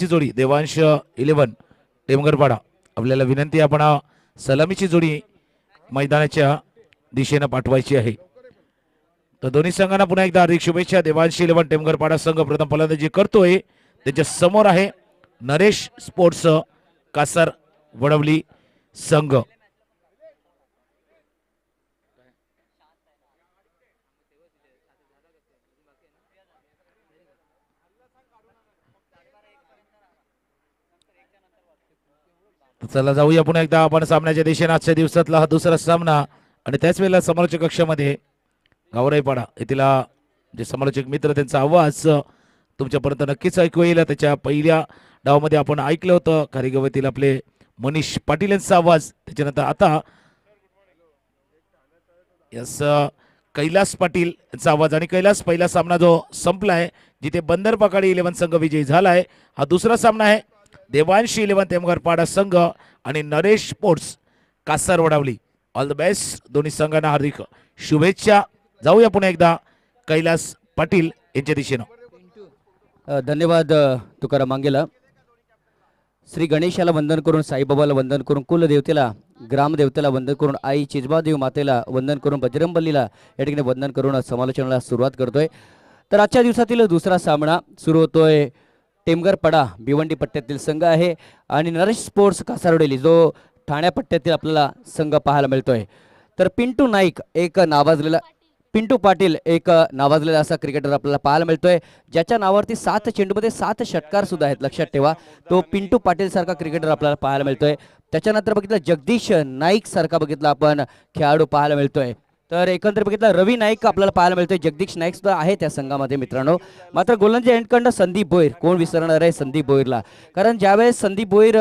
ची जोडी देवांश 11 टेमगरपाडा आपल्याला विनंती आपण सलामीची जोडी मैदानाच्या दिशेने पाठवायची आहे। तर दोन्ही संघांना पुन्हा एकदा हार्दिक शुभेच्छा। देवांश 11 टेमगरपाडा संघ प्रथम फलंदाजी करतोय, त्याच्या समोर आहे नरेश स्पोर्ट्स कासार वडवली संघ। चला जाऊया पुन्हा एकदा आपण सामन्याच्या दिशेने। आजच्या दिवसातला हा दुसरा सामना आणि त्याच वेळेला समालोचक कक्षामध्ये गावराईपाडा येथील जे समालोचक मित्र त्यांचा आवाज तुमच्यापर्यंत नक्कीच ऐकू येईल। त्याच्या पहिल्या डावामध्ये आपण ऐकलं होतं खारीगावातील आपले मनीष पाटील यांचा आवाज। त्याच्यानंतर आता यस कैलास पाटील यांचा आवाज आणि कैलास पहिला सामना जो संपलाय जिथे बंदर पकाडी 11 संघ विजयी झालाय। हा दुसरा सामना आहे देवांश 11 टेमगरपाडा संघ आणि Naresh sports Kasar Vadavali. All the best दोन्ही संघांना हार्दिक शुभेच्छा। जाऊया पुन्हा एकदा कैलास पाटील यांच्या दिशेनं। धन्यवाद तुकाराम मांगेला। श्री गणेशाला वंदन करून, साईबाबाला वंदन करून, कुलदेवतेला ग्रामदेवतेला वंदन करून, आई चिजबादेव मातेला वंदन करून, बजरंगबलीला या ठिकाणी वंदन करून समालोचनाला सुरुवात करतोय। तर आजच्या दिवसातील दुसरा सामना सुरू होतोय। टेमगरपाडा भिवंडी पट्ट्यातील संघ आहे आणि नरेश स्पोर्ट्स कासारवडेली जो ठाण्या पट्ट्यातील आपल्याला संघ पाहायला मिळतोय। तर पिंटू नाईक एक नावाजलेला, पिंटू पाटील एक नावाजलेला असा क्रिकेटर आपल्याला पाहायला मिळतोय, ज्याच्या नावावरती 7 चेंडूमध्ये 7 षटकार सुद्धा आहेत। लक्षात ठेवा, तो पिंटू पाटील सारखा क्रिकेटर आपल्याला पाहायला मिळतोय। त्याच्यानंतर बघितलं जगदीश नाईक सारखा बघितला आपण खेळाडू पाहायला मिळतोय। तर एकंदर बघितलं रवी नाईक आपल्याला पाहायला मिळतोय, जगदीश नाईक सुद्धा आहे त्या संघामध्ये मित्रांनो। मात्र गोलंदाजी एंडकडनं संदीप भोईर, कोण विसरणार आहे संदीप भोईरला, कारण ज्यावेळेस संदीप भोईर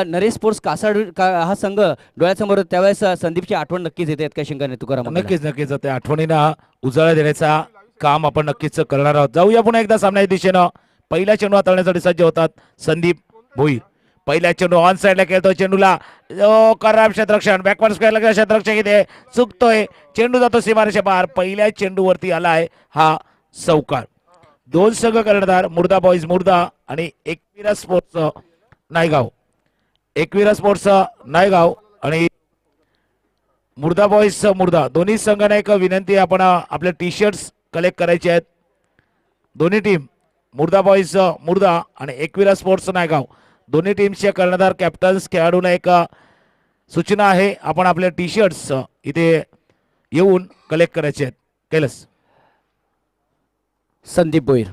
नरेश स्पोर्ट्स कासार हा संघ डोळ्यासमोर त्यावेळेस संदीपची आठवण नक्कीच येते का शंका नाही तुकाराम? नक्कीच नक्कीच त्या आठवणींना उजाळा देण्याचा काम आपण नक्कीच करणार आहोत। जाऊया पुन्हा एकदा सामन्याच्या दिशेनं। पहिला चेंडू हाताळण्यासाठी सज्ज होतात संदीप भोईर। पहिला चेंडू ऑन साइडला खेळतो, चेंडूला खराब क्षेत्ररक्षण, बॅकवर्ड स्क्वेअरला क्षेत्ररक्षक इथे चुकतोय, चेंडू जातो सीमारेषे बाहेर। पहिल्या चेंडूवरती आलाय हा चौकार। दोन संघ कर्णधार मुर्दा बॉईज मुर्दा आणि एकविरा स्पोर्ट्स नायगाव, एकविरा स्पोर्ट्स नायगाव आणि मुर्दा बॉईज मुर्दा दोन्ही संघांना एक विनंती, आपण आपले टी शर्ट्स कलेक्ट करायचे आहेत। दोन्ही टीम मुर्दा बॉईज मुर्दा आणि एकविरा स्पोर्ट्स नायगाव दोन्ही टीमचे कर्णधार कॅप्टन्स खेळाडूंना एक सूचना आहे, आपण आपले टी शर्ट्स इथे येऊन कलेक्ट करायचे आहेत। कैलास संदीप भोईर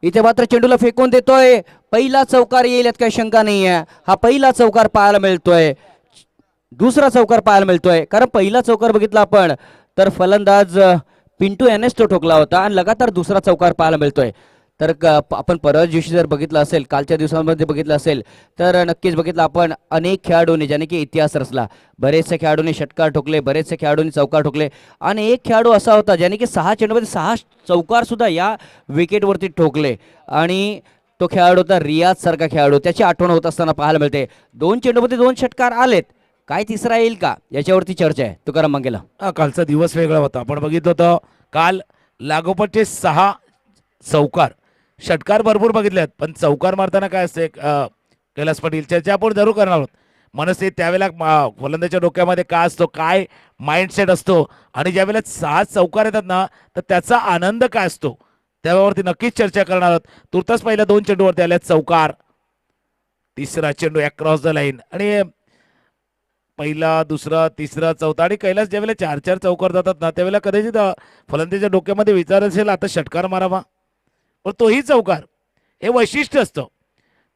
इथे मात्र चेंडूला फेकून देतोय, पहिला चौकार येईल यात काही शंका नाही आहे। हा पहिला चौकार पाहायला मिळतोय, दुसरा चौकार पाहायला मिळतोय, कारण पहिला चौकार बघितला आपण तर फलंदाज पिंटू यानेच तो ठोकला होता आणि लगातार दुसरा चौकार पाहायला मिळतोय। तर आपण परवा दिवशी जर बघितलं असेल, कालच्या दिवसांमध्ये बघितलं असेल तर नक्कीच बघितलं आपण अनेक खेळाडूंनी ज्याने की इतिहास रचला, बरेचसे खेळाडूंनी षटकार ठोकले, बरेचसे खेळाडूंनी चौकार ठोकले आणि एक खेळाडू असा होता ज्याने की 6 चेंडूमध्ये 6 चौकार सुद्धा या विकेटवरती ठोकले आणि तो खेळाडू होता रियाज सारखा खेळाडू। त्याची आठवण होत असताना पाहायला मिळते। 2 चेंडूमध्ये 2 षटकार आलेत, काय तिसरा येईल का याच्यावरती चर्चा आहे तुकाराम मंगेला। कालचा दिवस वेगळा होता, आपण बघितलं होतं काल लागोपाठचे 6 चौकार, षटकार भरपूर बघितलेत पण चौकार मारताना काय असते कैलास पाटील चर्चा आपण जरूर करणार आहोत। मनस्थिती त्यावेळेला फलंदाच्या डोक्यामध्ये काय असतो, काय माइंडसेट असतो आणि ज्या वेळेला 6 चौकार येतात ना तर त्याचा आनंद काय असतो त्यावरती नक्कीच चर्चा करणार आहोत। तुर्तास पहिल्या 2 चेंडूवरती आल्यात चौकार, तिसरा चेंडू अक्रॉस द लाईन आणि पहिला दुसरा तिसरा चौथा आणि कैलास ज्यावेळेला 4-4 चौकार जातात ना त्यावेळेला कदाचित फलंदाच्या डोक्यामध्ये विचार असेल आता षटकार मारावा, पण तोही चौकार हे वैशिष्ट्य असतं।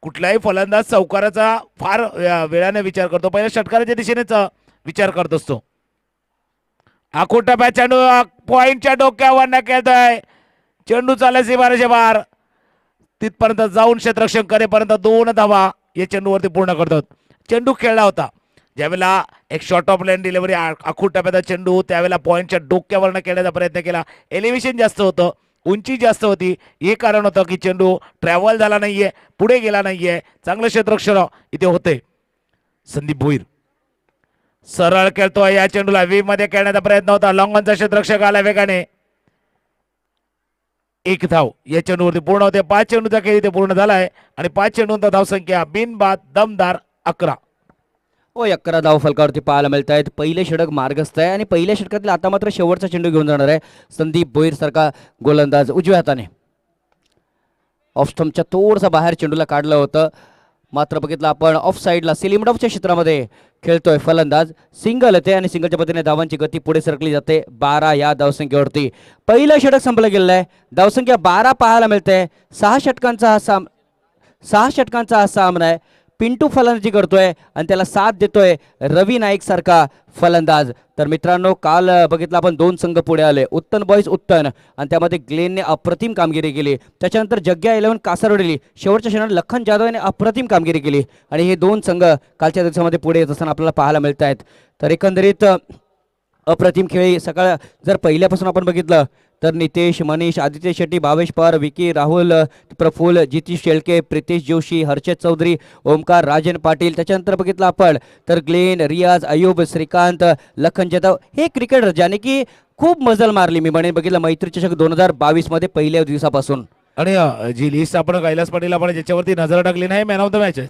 कुठलाही फलंदाज चौकाराचा फार वेळाने विचार करतो, पहिल्या षटकाराच्या दिशेनेच विचार करत असतो। आखोटा चेंडू पॉइंटच्या डोक्यावर न खेळतोय, चेंडू चालायचे सीमारेषे बाहेर, तिथपर्यंत जाऊन क्षेत्ररक्षण करेपर्यंत 2 धावा या चेंडूवरती पूर्ण करतात। चेंडू खेळला होता ज्यावेळेला एक शॉर्ट ऑफ लाईन डिलिव्हरी आखूट टप्प्याचा चेंडू त्यावेळेला पॉइंटच्या डोक्यावरनं खेळण्याचा प्रयत्न केला, एलिव्हेशन जास्त होतं, उंची जास्त होती, हे कारण होतं की चेंडू ट्रॅव्हल झाला नाहीये, पुढे गेला नाहीये, चांगलं क्षेत्ररक्षण इथे होते। संदीप भोईर सरळ खेळतोय, या चेंडूला वी मध्ये खेळण्याचा प्रयत्न होता, लॉंगॉनचा क्षेत्ररक्षक आला वेगाने, एक धाव या चेंडूवरती पूर्ण होते. 5 चेंडूचा खेळ इथे पूर्ण झालाय आणि 5 चेंडूंचा धावसंख्या बिनबाद दमदार 11. हो 11 धाव फलकावरती पाहायला मिळत आहेत. पहिले षटक मार्गस्थ आहे आणि पहिल्या षटकातील आता मात्र शेवटचा चेंडू घेऊन जाणार आहे संदीप भोईर सारखा गोलंदाज उजव्या हाताने. ऑफ स्टंपच्या थोडंसं बाहेर चेंडूला काढलं होतं, मात्र बघितलं आपण ऑफ साईडला सिलिंड ऑफच्या क्षेत्रामध्ये खेळतोय फलंदाज. सिंगल येते आणि सिंगलच्या पद्धतीने धावांची गती पुढे सरकली जाते 12 या धावसंख्येवरती. पहिलं षटक संपलं गेलेलं आहे. धावसंख्या 12 पाहायला मिळते. 6 षटकांचा हा सामना आहे. पिंटू फलंदाजी करतोय आणि त्याला साथ देतोय रवी नाईक सारखा फलंदाज. तर मित्रांनो काल बघितलं आपण 2 संघ पुढे आले, उत्तन बॉईज उत्तन, आणि त्यामध्ये ग्लेनने अप्रतिम कामगिरी केली. त्याच्यानंतर जग्या 11 कासारवडेली, शेवटच्या क्षणात लखन जाधव याने अप्रतिम कामगिरी केली आणि हे 2 संघ कालच्या दिवसामध्ये पुढे येत असताना आपल्याला पाहायला मिळत आहेत. तर एकंदरीत अप्रतिम खेळी सकाळ जर पहिल्यापासून आपण बघितलं तर नितेश, मनीष, आदित्य शेट्टी, भावेश पवार, विकी, राहुल, प्रफुल्ल, जितीश शेळके, प्रितेश जोशी, हर्षद चौधरी, ओमकार, राजन पाटील, त्याच्यानंतर बघितलं आपण तर ग्लेन, रियाज, अयूब, श्रीकांत, लखन जाधव हे क्रिकेटर ज्याने की खूप मजल मारली. मी म्हणेन बघितलं मैत्री चषक 2022 मध्ये पहिल्या दिवसापासून. आणि जी लिस्ट आपण कैलास पाटील आपण ज्याच्यावरती नजर टाकली नाही मॅन ऑफ द मॅच आहे,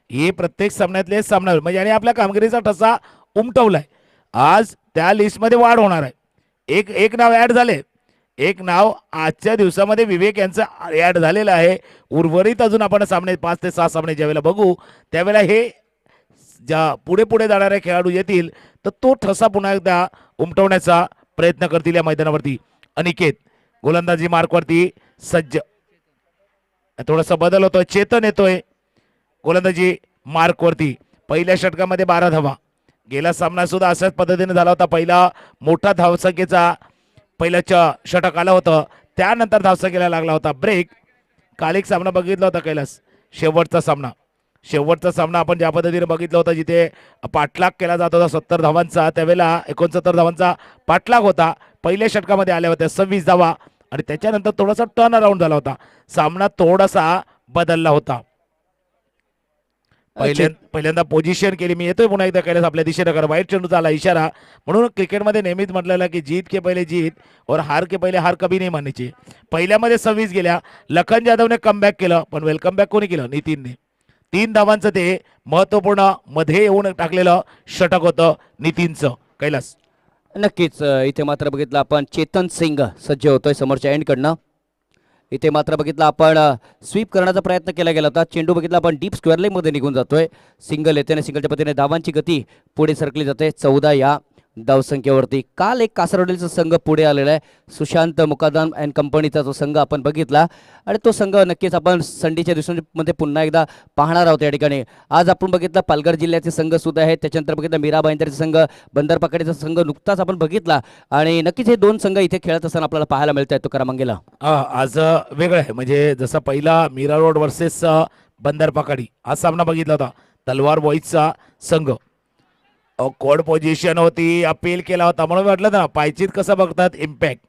हे प्रत्येक सामन्यातले सामना म्हणजे आणि आपल्या कामगिरीचा ठसा उमटवलाय. आज त्या लिस्टमध्ये वाढ होणार आहे. एक नाव ऍड झाले. एक नाव आजच्या दिवसामध्ये विवेक यांचं ऍड झालेलं आहे. उर्वरित अजून आपण सामने 5 ते 6 सामने ज्यावेळेला बघू त्यावेळेला हे ज्या पुढे पुढे जाणारे खेळाडू येतील तर तो ठसा पुन्हा एकदा उमटवण्याचा प्रयत्न करतील या मैदानावरती. अनिकेत गोलंदाजी मार्कवरती सज्ज. थोडासा बदल होतोय. चेतन येतोय गोलंदाजी मार्कवरती. पहिल्या षटकामध्ये 12 धावा. गेला सामना सुद्धा अशाच पद्धतीने झाला होता. पहिला मोठा धावसंख्येचा पहिल्याच षटक आलं होतं, त्यानंतर धावसंख्येला लागला होता ब्रेक. काल एक सामना बघितला होता कैलास, शेवटचा सामना आपण ज्या पद्धतीने बघितलं होतं जिथे पाठलाग केला जात होता 70 धावांचा, त्यावेळेला 69 धावांचा पाठलाग होता. पहिल्या षटकामध्ये आल्या होत्या 26 धावा आणि त्याच्यानंतर थोडासा टर्न अराउंड झाला होता. सामना थोडासा बदलला होता. पहिल्यांदा पोझिशन केली. मी येतोय पुन्हा एकदा कैलास आपल्या दिशेने कर. वाईट चेंडूचा आला इशारा. म्हणून क्रिकेटमध्ये नेहमीच म्हटलेलं की जीत के पहिले जीत और हार के पहिले हार कभी नाही मानायची. पहिल्यामध्ये 26 गेल्या. लखन जाधवने कमबॅक केलं, पण वेलकम बॅक कोणी केलं? नितीनने. 3 धावांचं ते महत्वपूर्ण मध्ये येऊन टाकलेलं षटक होतं नितीनचं. कैलास नक्कीच इथे मात्र बघितलं आपण चेतन सिंग सज्ज होतोय समोरच्या एंडकडनं. इथे मात्र बघितलं आपण स्वीप करण्याचा प्रयत्न केला गेला होता. चेंडू बघितला आपण डीप स्क्वेअर लेगमध्ये निघून जातोय. सिंगल येते आणि सिंगलच्या पद्धतीने धावांची गती पुढे सरकली जाते 14 या धावसंख्येवरती. काल एक कासारवडेलचा संघ पुढे आलेला आहे. सुशांत मुकादम अँड कंपनीचा जो संघ आपण बघितला आणि तो संघ नक्कीच आपण संडेच्या दिवसांमध्ये पुन्हा एकदा पाहणार आहोत या ठिकाणी. आज आपण बघितलं पालघर जिल्ह्याचे संघ सुद्धा आहेत. त्याच्यानंतर बघितलं मीरा भाईंदरचा संघ, बंदरपाकडेचा संघ नुकताच आपण बघितला आणि नक्कीच हे 2 संघ इथे खेळत असताना आपल्याला पाहायला मिळत आहेत. तुकाराम मंगेला आज वेगळं आहे. म्हणजे जसा पहिला मीरा रोड वर्सेस बंदरपाकडी हा सामना बघितला होता. तलवार बॉईजचा संघ कोड पोझिशन होती, अपील केला होता. म्हणून म्हटलं ना पायचीत कसं बघतात इम्पॅक्ट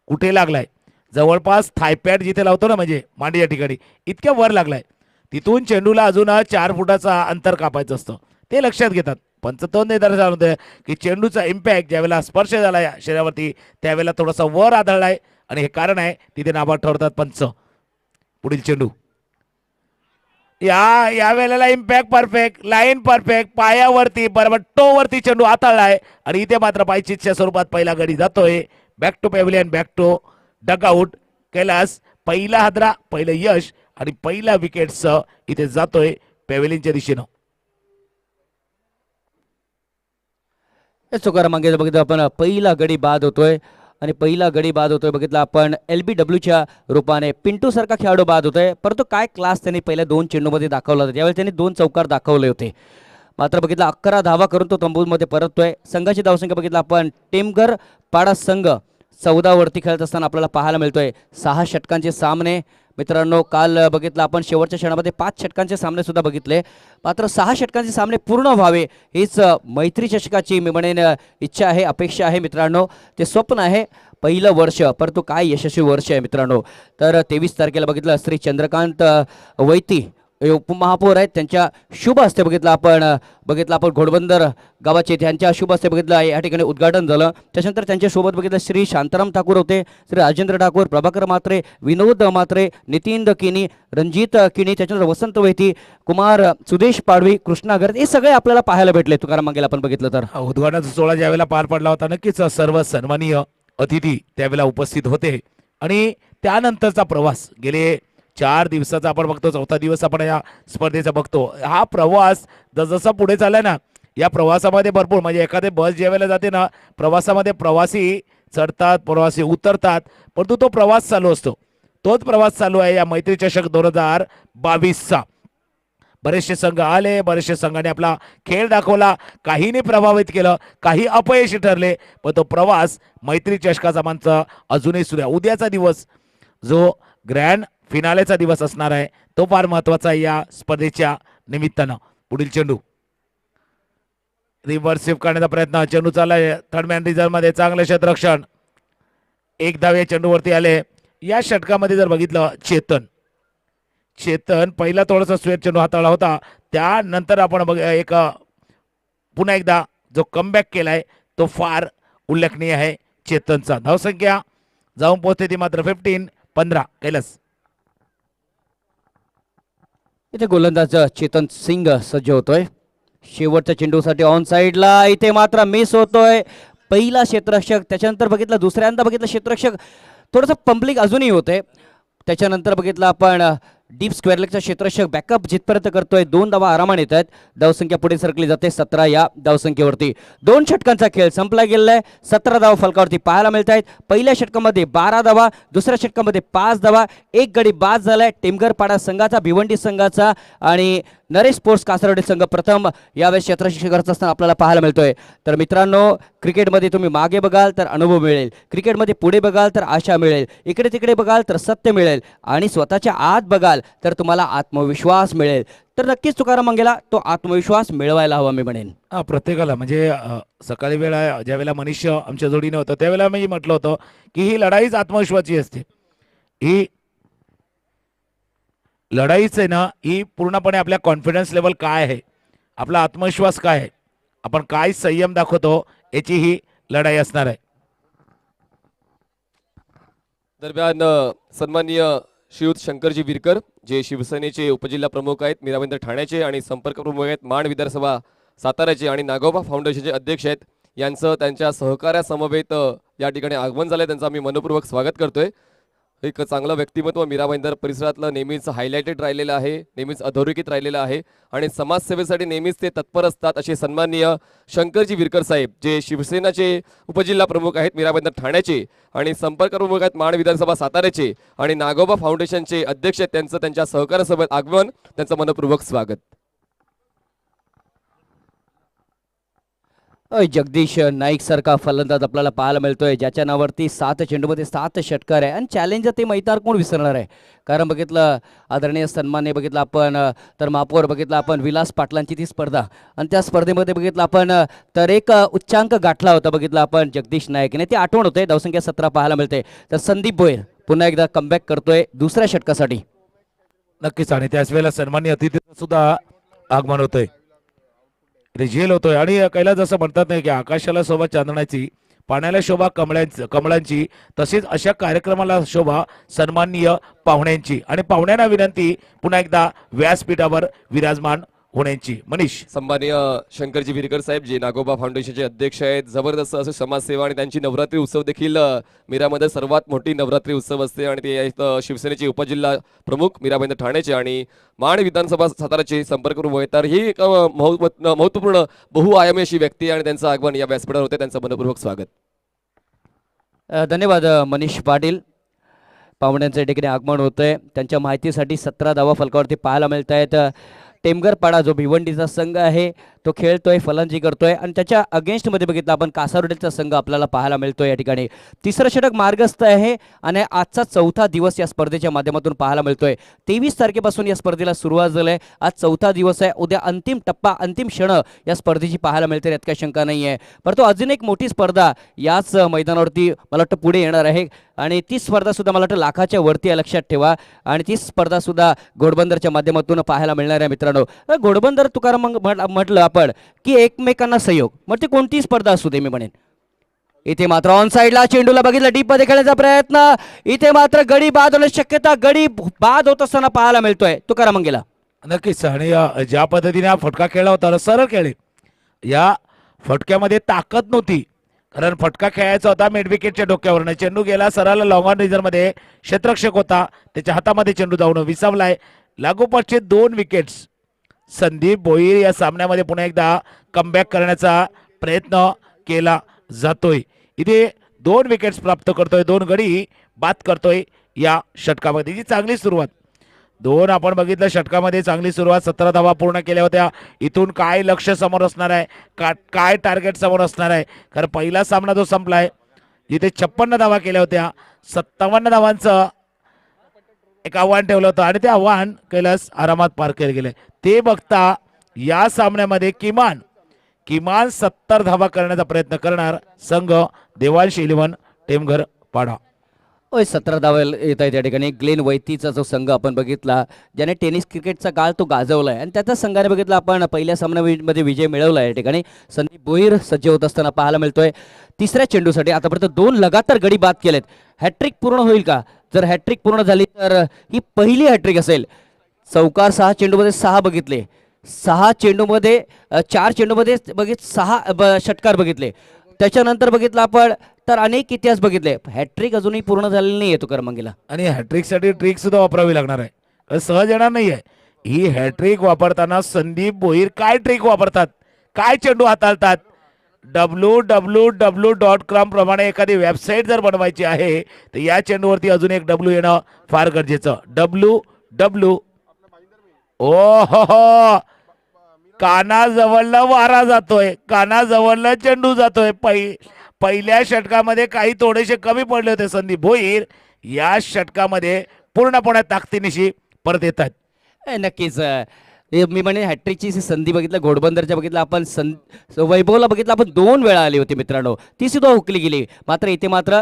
कुठे लागलाय. जवळपास थायपॅड जिथे लावतो ना म्हणजे मांडी या ठिकाणी इतक्या वर लागलाय. तिथून चेंडूला अजून 4 फुटाचा अंतर कापायचं असतं. ते लक्षात घेतात. पंच तो निर्धार जाणवतोय की चेंडूचा इम्पॅक्ट ज्यावेळेला स्पर्श झाला या शरीरावरती त्यावेळेला थोडासा वर आदळलाय आणि हे कारण आहे तिथे नाबाद ठरवतात पंच. पुढील चेंडू या वेळेला इम्पॅक्ट परफेक्ट, लाईन परफेक्ट, पायावरती बरोबर टोवरती चेंडू हाताळलाय आणि इथे मात्र पायचीतच्या स्वरूपात पहिला गडी जातोय. Back to pavilion, back to dugout. Kailas पहिला हादरा, पहिलं यश आणि पहिला विकेट्स इथे जातोय पॅव्हिलियनच्या दिशेनं. तुकाराम मंगेला बघितलं आपण पहिला गडी बाद होतोय आणि पहिला गडी बाद होतोय बघितलं आपण LBWच्या रूपाने. पिंटू सारखा खेळाडू बाद होतोय, परंतु काय क्लास त्यांनी पहिल्या 2 चेंडूमध्ये दाखवला होता. त्यावेळी त्यांनी 2 चौकार दाखवले होते. मात्र बघितलं 11 धावा करून तो तंबूमध्ये परततोय. संघाची धावसंख्या बघितलं आपण टेमघर पाडा संघ 14 वरती खेळत असताना आपल्याला पाहायला मिळतोय. 6 षटकांचे सामने मित्रांनो. काल बघितलं आपण शेवटच्या क्षणामध्ये 5 षटकांचे सामने सुद्धा बघितले. मात्र 6 षटकांचे सामने पूर्ण व्हावे हीच मैत्री चषकाची मी म्हणेन इच्छा आहे, अपेक्षा आहे मित्रांनो. ते स्वप्न आहे. पहिलं वर्ष, परंतु काय यशस्वी वर्ष आहे मित्रांनो. तर 23 तारखेला बघितलं श्री चंद्रकांत वैती उपमहापौर आहेत त्यांच्या शुभ हस्ते बघितलं आपण घोडबंदर गावाचे त्यांच्या शुभ हस्ते बघितलं या ठिकाणी उद्घाटन झालं. त्याच्यानंतर त्यांच्या सोबत बघितलं श्री शांताराम ठाकूर होते, श्री राजेंद्र ठाकूर, प्रभाकर म्हात्रे, विनोद म्हात्रे, नितीन किनी, रणजित किनी, त्याच्यानंतर वसंत वैती, कुमार, सुदेश पाडवी, कृष्णा गर्द हे सगळे आपल्याला पाहायला भेटले तुकाराम मंगेला आपण बघितलं तर. उद्घाटनाचा सोहळा ज्यावेळेला पार पडला होता नक्कीच सर्व सन्माननीय अतिथी त्यावेळेला उपस्थित होते. आणि त्यानंतरचा प्रवास गेले 4 दिवसाचा आपण बघतो, 4था दिवस आपण या स्पर्धेचा बघतो. हा प्रवास जसजसा पुढे चाललाय ना, या प्रवासामध्ये भरपूर म्हणजे एखादे बस ज्या वेळेला जाते ना, प्रवासामध्ये प्रवासी चढतात, प्रवासी उतरतात, परंतु तो प्रवास चालू असतो. तोच प्रवास चालू आहे या मैत्री चषक 2022चा. बरेचसे संघ आले, बरेचसे संघाने आपला खेळ दाखवला, काहीने प्रभावित केलं, काही अपयशी ठरले, पण तो प्रवास मैत्री चषकाचा मंच अजूनही सुरू आहे. उद्याचा दिवस जो ग्रँड फिनालेचा दिवस असणार आहे तो फार महत्वाचा आहे या स्पर्धेच्या निमित्तानं. पुढील चेंडू रिव्हर्स स्वीप करण्याचा प्रयत्न, चेंडू चाललाय थर्ड मॅन रिझर्व्ह मध्ये, चांगलं क्षेत्ररक्षण, एक धाव या चेंडूवरती आले. या षटकामध्ये जर बघितलं चेतन पहिला थोडासा स्वेट चेंडू हाताळला होता, त्यानंतर आपण पुन्हा एकदा जो कमबॅक केलाय तो फार उल्लेखनीय आहे चेतनचा. धावसंख्या जाऊन पोहोचते ती मात्र 15-15. कैलास इथे गोलंदाज चेतन सिंग सज्ज होतोय शेवटच्या चेंडूसाठी ऑन साईडला. इथे मात्र मिस होतोय पहिला क्षेत्ररक्षक, त्याच्यानंतर बघितलं दुसऱ्यांदा बघितलं क्षेत्ररक्षक थोडंसं पंपलिंग अजूनही होते. त्याच्यानंतर बघितलं आपण डीप स्क्वेअर लेगचा क्षेत्ररक्षक बॅकअप जिथपर्यंत करतोय 2 धावा आरामाने येत आहेत. धावसंख्या पुढे सरकली जाते 17 या धावसंख्येवरती. 2 षटकांचा खेळ संपला गेलेला आहे. 17 धावा फलकावरती पाहायला मिळत आहेत. पहिल्या षटकामध्ये 12 धावा, दुसऱ्या षटकामध्ये 5 धावा, एक गडी बाद झालाय टेमघरपाडा संघाचा, भिवंडी संघाचा आणि नरेश स्पोर्ट्स कासारवडे संघ प्रथम यावेळेस क्षेत्ररक्षक करत असताना आपल्याला पाहायला मिळतोय. तर मित्रांनो, क्रिकेटमध्ये तुम्ही मागे बघाल तर अनुभव मिळेल, क्रिकेटमध्ये पुढे बघाल तर आशा मिळेल, इकडे तिकडे बघाल तर सत्य मिळेल आणि स्वतःच्या आत बघाल तर तुम्हाला आत्मविश्वास मिळेल. तर नक्कीच तुकाराम मंगेला तो आत्मविश्वास मिळवायला हवा मी म्हणेन. प्रत्येकाला म्हणजे सकाळी वेळा ज्यावेळेला मनीष आमच्या जोडीने होतं त्यावेळेला मी म्हटलं होतं की ही लढाईच आत्मविश्वासाची असते. ही लढाईच आहे ना, ही पूर्णपणे आपल्या कॉन्फिडन्स लेवल काय आहे, आपला आत्मविश्वास काय आहे, आपण काय संयम दाखवतो याची ही लढाई असणार आहे. दरम्यान सन्माननीय श्रीयुत शंकरजी विरकर जे शिवसेनेचे उपजिल्हा प्रमुख आहेत मीराबंदर ठाण्याचे आणि संपर्क प्रमुख आहेत माण विधानसभा साताऱ्याचे आणि नागोबा फाउंडेशनचे अध्यक्ष आहेत, यांचं त्यांच्या सहकार्यासमवेत या ठिकाणी आगमन झालंय. त्यांचं आम्ही मनपूर्वक स्वागत करतोय. एक चांगलं व्यक्तिमत्व मीराबंदर परिसरातलं नेहमीच हायलाइटेड राहिलेलं आहे, नेहमीच अधोरेखित राहिलेलं आहे आणि समाजसेवेसाठी नेहमीच ते तत्पर असतात असे सन्माननीय शंकरजी विरकर साहेब जे शिवसेनाचे उपजिल्हा प्रमुख आहेत मीराबंदर ठाण्याचे आणि संपर्क प्रमुख आहेत माण विधानसभा साताऱ्याचे आणि नागोबा फाउंडेशनचे अध्यक्ष आहेत, त्यांचं त्यांच्या सहकार्यासोबत आगमन, त्यांचं मनपूर्वक स्वागत. जगदीश नाईक सारखा फलंदाज आपल्याला पाहायला मिळतोय ज्याच्या नावावरती 7 चेंडूमध्ये 7 षटकार आहे आणि चॅलेंजर ते मैदार कोण विसरणार आहे. कारण बघितलं आदरणीय सन्मान्य बघितलं आपण तर महापौर बघितलं आपण विलास पाटलांची ती स्पर्धा आणि त्या स्पर्धेमध्ये बघितलं आपण तर एक उच्चांक गाठला होता बघितलं आपण जगदीश नाईकने, ती आठवण होते. धावसंख्या 17 पाहायला मिळते. तर संदीप भोयर पुन्हा एकदा कमबॅक करतोय दुसऱ्या षटकासाठी. नक्कीच आणि त्याच वेळेला सन्माननीय अतिथीचं सुद्धा आगमन होतंय, झेल होतोय आणि कैलास जसं म्हणतात नाही की आकाशाला शोभा चांदण्याची, पाण्याला शोभा कमळांची, तसेच अशा कार्यक्रमाला शोभा सन्माननीय पाहुण्यांची आणि पाहुण्यांना विनंती पुन्हा एकदा व्यासपीठावर विराजमान होण्याची. मनीष सन्माननीय शंकरजी विरकर साहेब जे नागोबा फाउंडेशनचे अध्यक्ष आहेत, जबरदस्त असे समाजसेवा आणि त्यांची नवरात्री उत्सव देखील मीरामध्ये सर्वात मोठी नवरात्री उत्सव असते आणि ते आहेत शिवसेनेचे उपजिल्हा प्रमुख मीराबंदर ठाण्याचे आणि माण विधानसभा साताराचे संपर्क प्रमुख आहेत. तर ही एक महत्वपूर्ण बहुआयामी अशी व्यक्ती आहे आणि त्यांचं आगमन या व्यासपीठावर होते, त्यांचं मनपूर्वक स्वागत. धन्यवाद मनीष पाटील. पाहुण्यांचं ठिकाणी आगमन होतंय. त्यांच्या माहितीसाठी 17 धावा फलकावरती पाहायला मिळत आहेत. टेमघरपाडा जो भिवंडीचा संघ आहे तो खेळतोय, फलंदाजी करतोय आणि त्याच्या अगेन्स्टमध्ये बघितलं आपण कासारवडेलचा संघ आपल्याला पाहायला मिळतोय या ठिकाणी. तिसरं षटक मार्गस्थ आहे आणि आजचा चौथा दिवस या स्पर्धेच्या माध्यमातून पाहायला मिळतोय. 23 तारखेपासून या स्पर्धेला सुरुवात झाली आहे. आज चौथा दिवस आहे. उद्या अंतिम टप्पा, अंतिम क्षण या स्पर्धेची पाहायला मिळते, यात काही शंका नाही आहे. परंतु अजून एक मोठी स्पर्धा याच मैदानावरती मला वाटतं पुढे येणार आहे आणि ती स्पर्धा सुद्धा मला वाटतं लाखाच्या वरती आहे, लक्षात ठेवा. आणि ती स्पर्धा सुद्धा घोडबंदरच्या माध्यमातून पाहायला मिळणार आहे मित्रांनो. घोडबंदर तुकाराम म्हटलं आपण की एकमेकांना सहयोग, मग ती कोणती स्पर्धा असू दे मी म्हणेन. इथे मात्र ऑन साईडला चेंडूला बघितलं, डीप मध्ये खेळण्याचा प्रयत्न, इथे मात्र गडी बाद होण्याची शक्यता, गडी बाद होत असताना पाहायला मिळतोय तुकाराम मंगेला. नक्कीच. आणि ज्या पद्धतीने हा फटका खेळला होता सरळ खेळे, या फटक्यामध्ये ताकद नव्हती, कारण फटका खेळायचा होता मिड विकेटच्या डोक्यावरनं. चेंडू गेला सरळ लॉंग ऑन रिझर्व मध्ये, क्षेत्ररक्षक होता त्याच्या हातामध्ये चेंडू जाऊन विसावलाय. लागोपाठचे 2 विकेट्स. संदीप भोईर या सामन्यामध्ये पुन्हा एकदा कमबॅक करण्याचा प्रयत्न केला जातोय. इथे 2 विकेट्स प्राप्त करतोय, 2 गडी बाद करतोय या षटकामध्ये. ही चांगली सुरुवात, 2 आपण बघितलं षटकामध्ये चांगली सुरुवात. 17 धावा पूर्ण केल्या होत्या. इथून काय लक्ष समोर असणार आहे, काय टार्गेट समोर असणार आहे, कारण पहिला सामना जो संपलाय जिथे 56 धावा केल्या होत्या, 57 धावांचं एक आव्हान ठेवलं होतं आणि ते आव्हान कैलास आरामात पार केले गेले. ते बघता या सामन्यामध्ये किमान 70 धावा करण्याचा प्रयत्न करणार संघ देवांश 11 टेमघर पाडा. 17 धावा येत आहेत या ठिकाणी. ग्लेन वैतीचा जो संघ आपण बघितला, ज्याने टेनिस क्रिकेटचा काळ तो गाजवला आहे आणि त्याचाच संघाने बघितला आपण पहिल्या सामन्यामध्ये विजय मिळवला आहे या ठिकाणी. संदीप भोईर सज्ज होत असताना पाहायला मिळतोय. तिसऱ्या चेंडूसाठी आतापर्यंत 2 लगातार गडी बाद केलेत. हॅट्रिक पूर्ण होईल का? जर हॅट्रिक पूर्ण झाली तर ही पहिली हॅट्रिक असेल. चौकार 6 चेंडूमध्ये 6 बघितले, 6 चेंडूमध्ये 4 चेंडूमध्ये 6 षटकार बघितले. त्याच्यानंतर बघितलं आपण तर अनेक इतिहास बघितले. हॅट्रिक अजूनही पूर्ण झालेली नाही आहे तुकाराम मंगेला. आणि हॅट्रिकसाठी ट्रिक सुद्धा वापरावी लागणार आहे, कारण सहज येणार नाही आहे. ही हॅट्रिक वापरताना संदीप भोईर काय ट्रिक वापरतात, काय चेंडू हाताळतात. www.com प्रमाणे एखादी वेबसाईट जर बनवायची आहे तर या चेंडूवरती अजून एक W येणं फार गरजेचं. www. ओ हो, कानाजवळला वारा जातोय, कानाजवळला चेंडू जातोय. पहिल्या षटकामध्ये काही थोडेसे कमी पडले होते संदीप भोईर, या षटकामध्ये पूर्णपणे ताकदीनिशी परत येतात. नक्कीच. मी म्हणे हॅट्रिकची संधी बघितलं, घोडबंदरच्या बघितलं आपण, वैभवला बघितलं आपण 2 वेळा आली होती मित्रांनो, ती सुद्धा हुकली गेली. मात्र इथे मात्र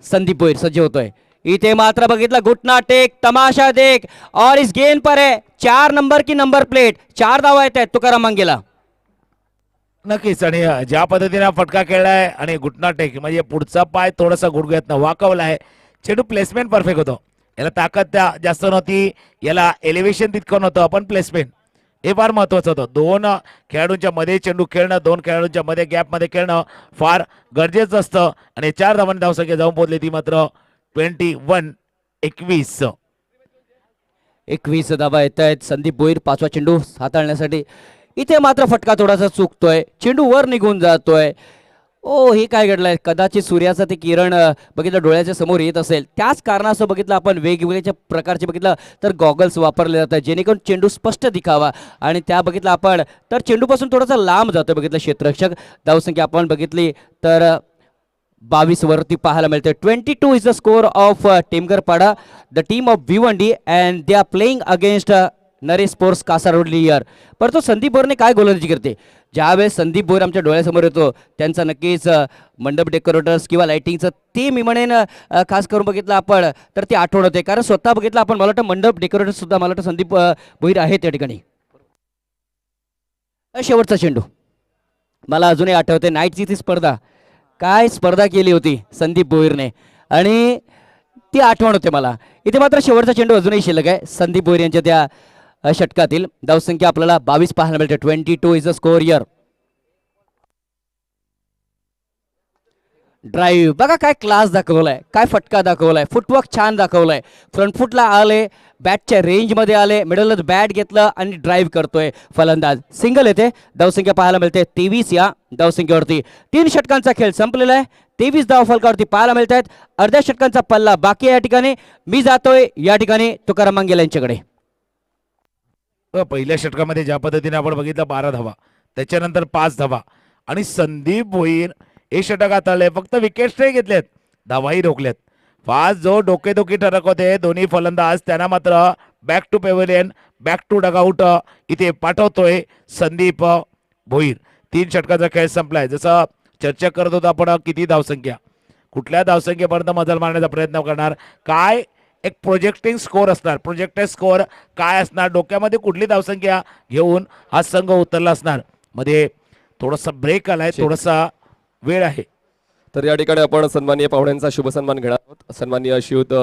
संदीप भोईर सज्ज होतोय. इथे मात्र बघितलं घुटना टेक, तमाशा देख और इस गेंद पर है 4 नंबर की नंबर प्लेट. 4 धावा येत आहेत तुकाराम मंगेला. नक्कीच. आणि ज्या पद्धतीने फटका खेळलाय आणि घुटना टेक म्हणजे पुढचा पाय थोडासा गुडघ्यातनं वाकवला आहे. चेंडू प्लेसमेंट परफेक्ट होतं, याला ताकद त्या जास्त नव्हती, याला एलिव्हेशन तितकं नव्हतं, पण प्लेसमेंट हे फार महत्वाचं होतं. 2 खेळाडूंच्या मध्ये चेंडू खेळणं, 2 खेळाडूंच्या मध्ये गॅपमध्ये खेळणं फार गरजेचं असतं. आणि 4 धावांनी धावसंख्या जाऊन पोहोचली, ती मात्र 21. 21 धावा येत आहेत. संदीप भोईर 5वा चेंडू हाताळण्यासाठी. इथे मात्र फटका थोडासा चुकतोय, चेंडू वर निघून जातोय. ओ, हे काय घडलंय? कदाचित सूर्याचं ते किरण बघितलं डोळ्याच्या समोर येत असेल, त्याच कारणासह बघितलं आपण वेगवेगळ्या प्रकारचे बघितलं तर गॉगल्स वापरले जातात, जेणेकरून चेंडू स्पष्ट दिखावा. आणि त्या बघितलं आपण तर चेंडूपासून थोडासा लांब जातोय बघितलं क्षेत्ररक्षक. धावसंख्या आपण बघितली तर 22 वरती पाहायला मिळते. 22 is the score of Temgharpada, the team of Bhiwandi, and they are playing against Naresh sports Kasarvadli here. परंतु संदीप भोईरने काय गोलंदाजी करते, ज्यावेळेस संदीप भोईर आमच्या डोळ्यासमोर येतो त्यांचा नक्कीच मंडप डेकोरेटर्स किंवा लाइटिंगचं ते मी म्हणेन खास करून बघितलं आपण तर ते आठवण होते, कारण स्वतः बघितलं आपण मला वाटतं मंडप डेकोरेटर्स सुद्धा मला वाटतं संदीप भोईर आहेत त्या ठिकाणी. शेवटचा चेंडू मला अजूनही आठवते, नाईटची ती स्पर्धा, काय स्पर्धा केली होती संदीप भोईरने आणि ती आठवण होते मला. इथे मात्र शेवटचा चेंडू अजूनही शिल्लक आहे संदीप भोईर यांच्या त्या षटकातील. धावसंख्या आपल्याला 22 पाहायला मिळते. 22 is a score here. Drive बघा काय क्लास दाखवलाय, काय फटका दाखवलाय, फुटवर्क छान दाखवलाय. फ्रंट फुटला आले, बॅटच्या रेंजमध्ये आले, मिडल बॅट घेतलं आणि ड्राईव्ह करतोय फलंदाज. सिंगल येते. धावसंख्या पाहायला मिळते 23 या धावसंख्येवरती. 3 षटकांचा खेळ संपलेला आहे. 23 धाव फलकावरती पाहायला मिळत आहेत. अर्ध्या षटकांचा पल्ला बाकी या ठिकाणी. मी जातोय या ठिकाणी तुकाराम मंगेला यांच्याकडे. पहिल्या षटकामध्ये ज्या पद्धतीने आपण बघितलं 12 धावा, त्याच्यानंतर 5 धावा आणि संदीप भोईर हे षटक हाताळले, फक्त विकेट्स नाही घेतलेत, धावाही रोखल्यात. फास्ट जो डोकेदुखी ठरक होते दोन्ही फलंदाज, त्यांना मात्र back to pavilion, back to dugout इथे पाठवतोय संदीप भोईर. 3 षटकाचा खेळ संपलाय. जसं चर्चा करत होतो आपण, किती धावसंख्या, कुठल्या धावसंख्येपर्यंत मजल मारण्याचा प्रयत्न करणार, काय एक प्रोजेक्टिंग स्कोअर असणार, प्रोजेक्टेड स्कोअर काय असणार, डोक्यामध्ये कुठली धावसंख्या घेऊन हा संघ उतरला असणार. मध्ये थोडासा ब्रेक आलाय, थोडासा वेळ आहे. तर या ठिकाणी आपण सन्माननीय पाहुण्यांचा शुभ सन्मान घेणार आहोत. सन्माननीय श्रीयुत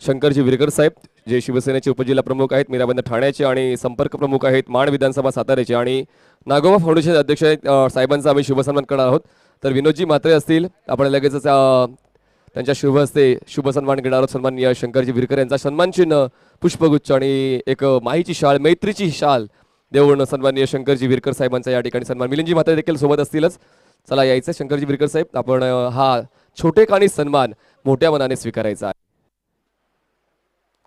शंकरजी विरकर साहेब, जे शिवसेनेचे उपजिल्हा प्रमुख आहेत मीराबंद ठाण्याचे आणि संपर्क प्रमुख आहेत माण विधानसभा साताऱ्याचे, आणि नागोबा फाउंडेशन अध्यक्ष आहेत साहेबांचा आम्ही शुभ सन्मान करणार आहोत. तर विनोदजी म्हात्रे असतील, आपण लगेचच त्यांच्या शुभ हस्ते शुभ सन्मान घेणार आहोत. सन्माननीय शंकरजी विरकर यांचा सन्मानचिन्ह, पुष्पगुच्छ आणि एक माहीची शाल, मैत्रीची शाल देऊन सन्माननीय शंकरजी विरकर साहेबांचा या ठिकाणी सन्मान. मिलिंदजी म्हात्रे देखील सोबत असतीलच. चला यायचं शंकरजी विरकर साहेब, आपण हा छोटेखानी सन्मान मोठ्या मनाने स्वीकारायचा आहे.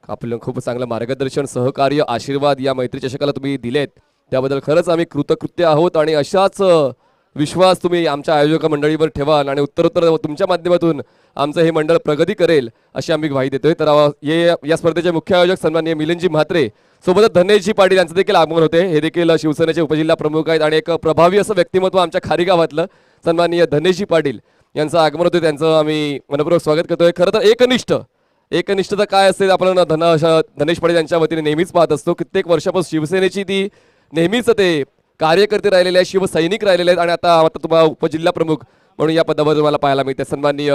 आपलं खूप चांगलं मार्गदर्शन, सहकार्य, आशीर्वाद या मैत्री चषकाला तुम्ही दिलेत, त्याबद्दल खरंच आम्ही कृतकृत्य आहोत. आणि अशाच विश्वास तुम्ही आमच्या आयोजक मंडळीवर ठेवाल आणि उत्तरोत्तर तुमच्या माध्यमातून आमचं हे मंडळ प्रगती करेल अशी आम्ही ग्वाही देतोय. तर या स्पर्धेचे मुख्य आयोजक सन्माननीय मिलिंदजी म्हात्रे, सोबतच धनेशजी पाटील यांचं देखील आगमन होते. हे देखील शिवसेनेचे उपजिल्हा प्रमुख आहेत आणि एक प्रभावी असं व्यक्तिमत्व आमच्या खारी गावातलं सन्माननीय धनेशजी पाटील यांचं आगमन होते. त्यांचं आम्ही मनपूर्वक स्वागत करतोय. खरं तर एकनिष्ठता काय असते आपण धनेश पाटील यांच्या वतीने नेहमीच पाहत असतो. कित्येक वर्षापासून शिवसेनेची ती नेहमीच ते कार्यकर्ते राहिलेले आहेत, शिवसैनिक राहिलेले आहेत आणि आता तुम्हाला उपजिल्हा प्रमुख म्हणून या पदावर तुम्हाला पाहायला मिळते सन्माननीय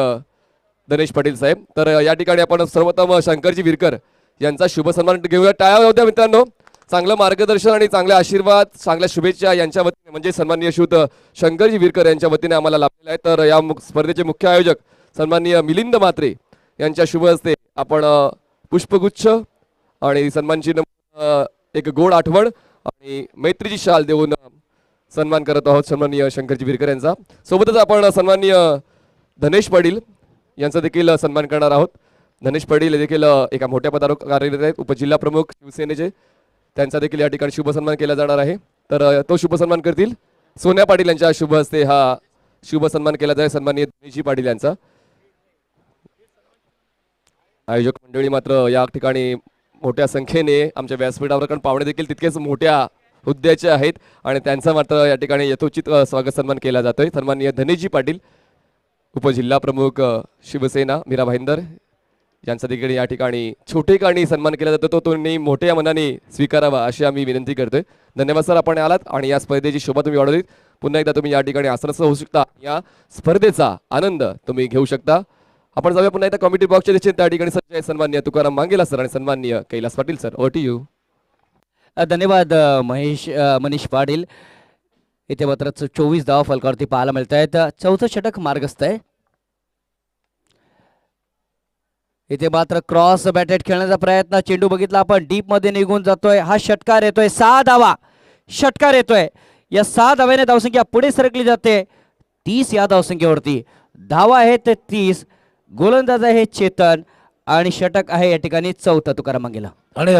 धनेश पाटील साहेब. तर या ठिकाणी आपण सर्वप्रथम शंकरजी विरकर यांचा शुभ सन्मान घेऊया. टाळ्या होत्या मित्रांनो. चांगलं मार्गदर्शन आणि चांगले आशीर्वाद, चांगल्या शुभेच्छा यांच्या वतीने म्हणजे सन्माननीय श्रीयुत शंकरजी विरकर यांच्या वतीने आम्हाला लाभलेला आहे. तर या स्पर्धेचे मुख्य आयोजक सन्माननीय मिलिंद म्हात्रे यांच्या शुभ हस्ते आपण पुष्पगुच्छ आणि सन्मानचिन्ह, एक गोड आठवण आणि मैत्रीची शाल देऊन सन्मान करत आहोत सन्माननीय शंकरजी विरकर यांचा. सोबतच आपण सन्माननीय धनेश पाटील यांचा देखील सन्मान करणार आहोत. धनेश पाटील देखील एका मोठ्या पदावर कार्यरत आहेत, उपजिल्हा प्रमुख शिवसेनेचे. त्यांचा देखील या ठिकाणी शुभ सन्मान केला जाणार आहे. तर तो शुभ सन्मान करतील सोन्या पाटील यांच्या शुभ हस्ते हा शुभ सन्मान केला जाईल सन्माननीय धनेशजी पाटील यांचा. आयोजक मंडळी मात्र या ठिकाणी मोठ्या संख्येने आमच्या व्यासपीठावर, कारण पाहुणे देखील तितकेच मोठ्या हुद्द्याचे आहेत आणि त्यांचा मात्र या ठिकाणी यथोचित स्वागत सन्मान केला जातोय. सन्माननीय धनेशजी पाटील उपजिल्हा प्रमुख शिवसेना मीरा भाईंदर यांचा देखील या ठिकाणी छोटेखानी सन्मान केला जातो. तो तुम्ही मोठ्या मनाने स्वीकारावा अशी आम्ही विनंती करतोय. धन्यवाद सर, आपण आलात आणि या स्पर्धेची शोभा तुम्ही वाढवलीत. पुन्हा एकदा तुम्ही या ठिकाणी आसनस्थ होऊ शकता, या स्पर्धेचा आनंद तुम्ही घेऊ शकता. आपण जाऊया पुन्हा एकदा कॉमेडी बॉक्सच्या दिशेने. त्या ठिकाणी सर सन्माननीय तुकाराम मांगेला सर आणि सन्माननीय Kailas Patil sir. Over to you. धन्यवाद मनीष पाटील. इथे मात्र 24 धावा फलकावरती पाहायला मिळत आहेत. चौथं षटक मार्गस्थ आहे. इथे मात्र क्रॉस बॅटेड खेळण्याचा प्रयत्न, चेंडू बघितला आपण डीप मध्ये निघून जातोय. हा षटकार येतोय, 6 धावा षटकार येतोय. या 6 धाव्याने धावसंख्या पुढे सरकली जाते 30 या धावसंख्येवरती. धावा आहेत 30, गोलंदाज आहे चेतन आणि षटक आहे या ठिकाणी चौथा तुकाराम मांगेला. आणि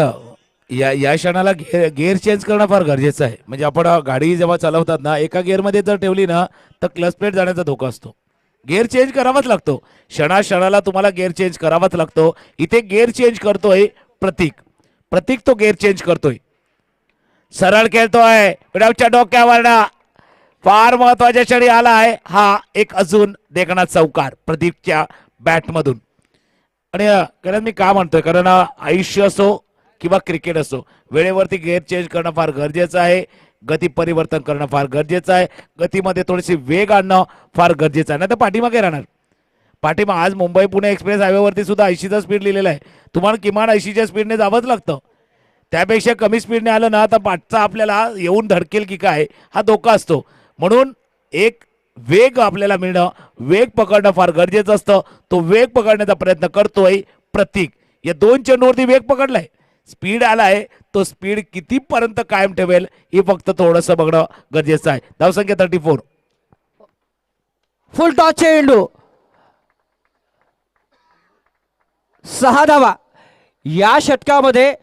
या क्षणाला गेअर चेंज करणं फार गरजेचं आहे. म्हणजे आपण गाडी जेव्हा चालवतात ना, एका गिअरमध्ये जर ठेवली ना तर क्लच प्लेट जाण्याचा धोका असतो. गिअर चेंज करावाच लागतो, क्षणाला तुम्हाला गिअर चेंज करावाच लागतो. इथे गिअर चेंज करतोय प्रतीक तो गिअर चेंज करतोय, सरळ खेळतोय विडावच्या डोक्यावरनं. फार महत्वाच्या क्षणी आला आहे हा एक अजून देखणा चौकार प्रदीपच्या बॅटमधून. आणि कारण मी का म्हणतोय, कारण आयुष्य असो किंवा क्रिकेट असो, वेळेवरती गिअर चेंज करणं फार गरजेचं आहे. गती परिवर्तन करणं फार गरजेचं आहे. गतीमध्ये थोडीशी वेग आणणं फार गरजेचं आहे, नाही तर पाठीमागे राहणार. आज मुंबई पुणे एक्सप्रेस हायवेवरती सुद्धा 80चा स्पीड लिहिलेला आहे. तुम्हाला किमान 80च्या स्पीडने जावंच लागतं. त्यापेक्षा कमी स्पीडने आलं ना तर पाठचा आपल्याला येऊन धडकेल की काय हा धोका असतो. म्हणून एक वेग आपल्याला मिळणं, वेग पकडणं फार गरजेचं असतं. तो वेग पकडण्याचा प्रयत्न करतोय प्रतीक. या 2 चेंडूवरती वेग पकडलाय, स्पीड आलाय. तो स्पीड कितीपर्यंत कायम ठेवेल हे फक्त थोडंसं बघणं गरजेचं आहे. धावसंख्या 34. फुल टॉस चेंडू, 6 धावा. या षटकामध्ये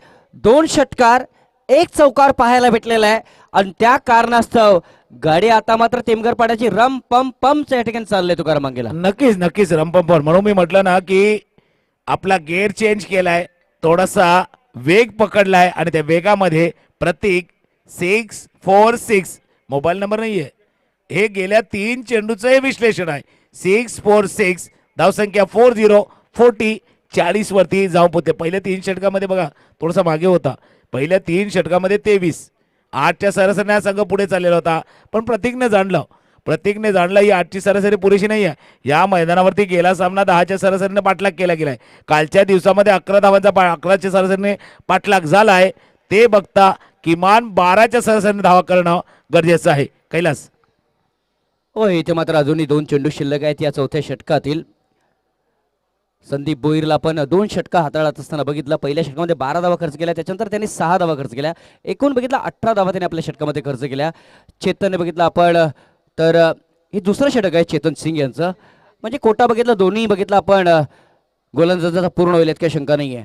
2 षटकार 1 चौकार पाहायला भेटलेला आहे आणि त्या कारणास्तव गाडी आता मात्र टेमघर पाड्याची रम पम पमच्या या ठिकाणी चाललंय तुकाराम मांगेला. नक्कीच नक्कीच रमपंपर म्हणून मी म्हटलं ना की आपला गेअर चेंज केलाय, थोडासा वेग पकडलाय आणि त्या वेगामध्ये प्रतीक 646 मोबाईल नंबर नाहीये, हे गेल्या 3 चेंडूचं हे विश्लेषण आहे. 646 धावसंख्या 40 40 वरती जाऊन पोहोचते. पहिल्या 3 षटकामध्ये बघा थोडासा मागे होता, पहिल्या 3 षटकामध्ये 23 8च्या सरासरीने हा संघ पुढे चाललेला होता. पण प्रतीकने जाणलं ही 8ची सरासरी पुरेशी नाही आहे. या मैदानावरती गेला सामना 10च्या सरासरीने पाठलाग केला गेलाय. कालच्या दिवसामध्ये 11 धावांचा 11च्या सरासरीने पाठलाग झाला आहे. ते बघता किमान 12च्या सरासरीने धावा करणं गरजेचं आहे. कैलास. हो, इथे मात्र अजूनही 2 चेंडू शिल्लक आहेत या चौथ्या षटकातील. संदीप भोईरला पण 2 षटका हाताळत असताना बघितलं. पहिल्या षटकामध्ये 12 धावा खर्च केल्या, त्याच्यानंतर त्यांनी 6 धावा खर्च केल्या. एकूण बघितलं 18 धावा त्यांनी आपल्या षटकामध्ये खर्च केल्या. चेतनने बघितलं आपण तर हे दुसरं षटक आहे चेतन सिंग यांचं. म्हणजे कोटा बघितलं, दोन्ही बघितलं आपण गोलंदाजाचा पूर्ण होईल काही शंका नाही आहे.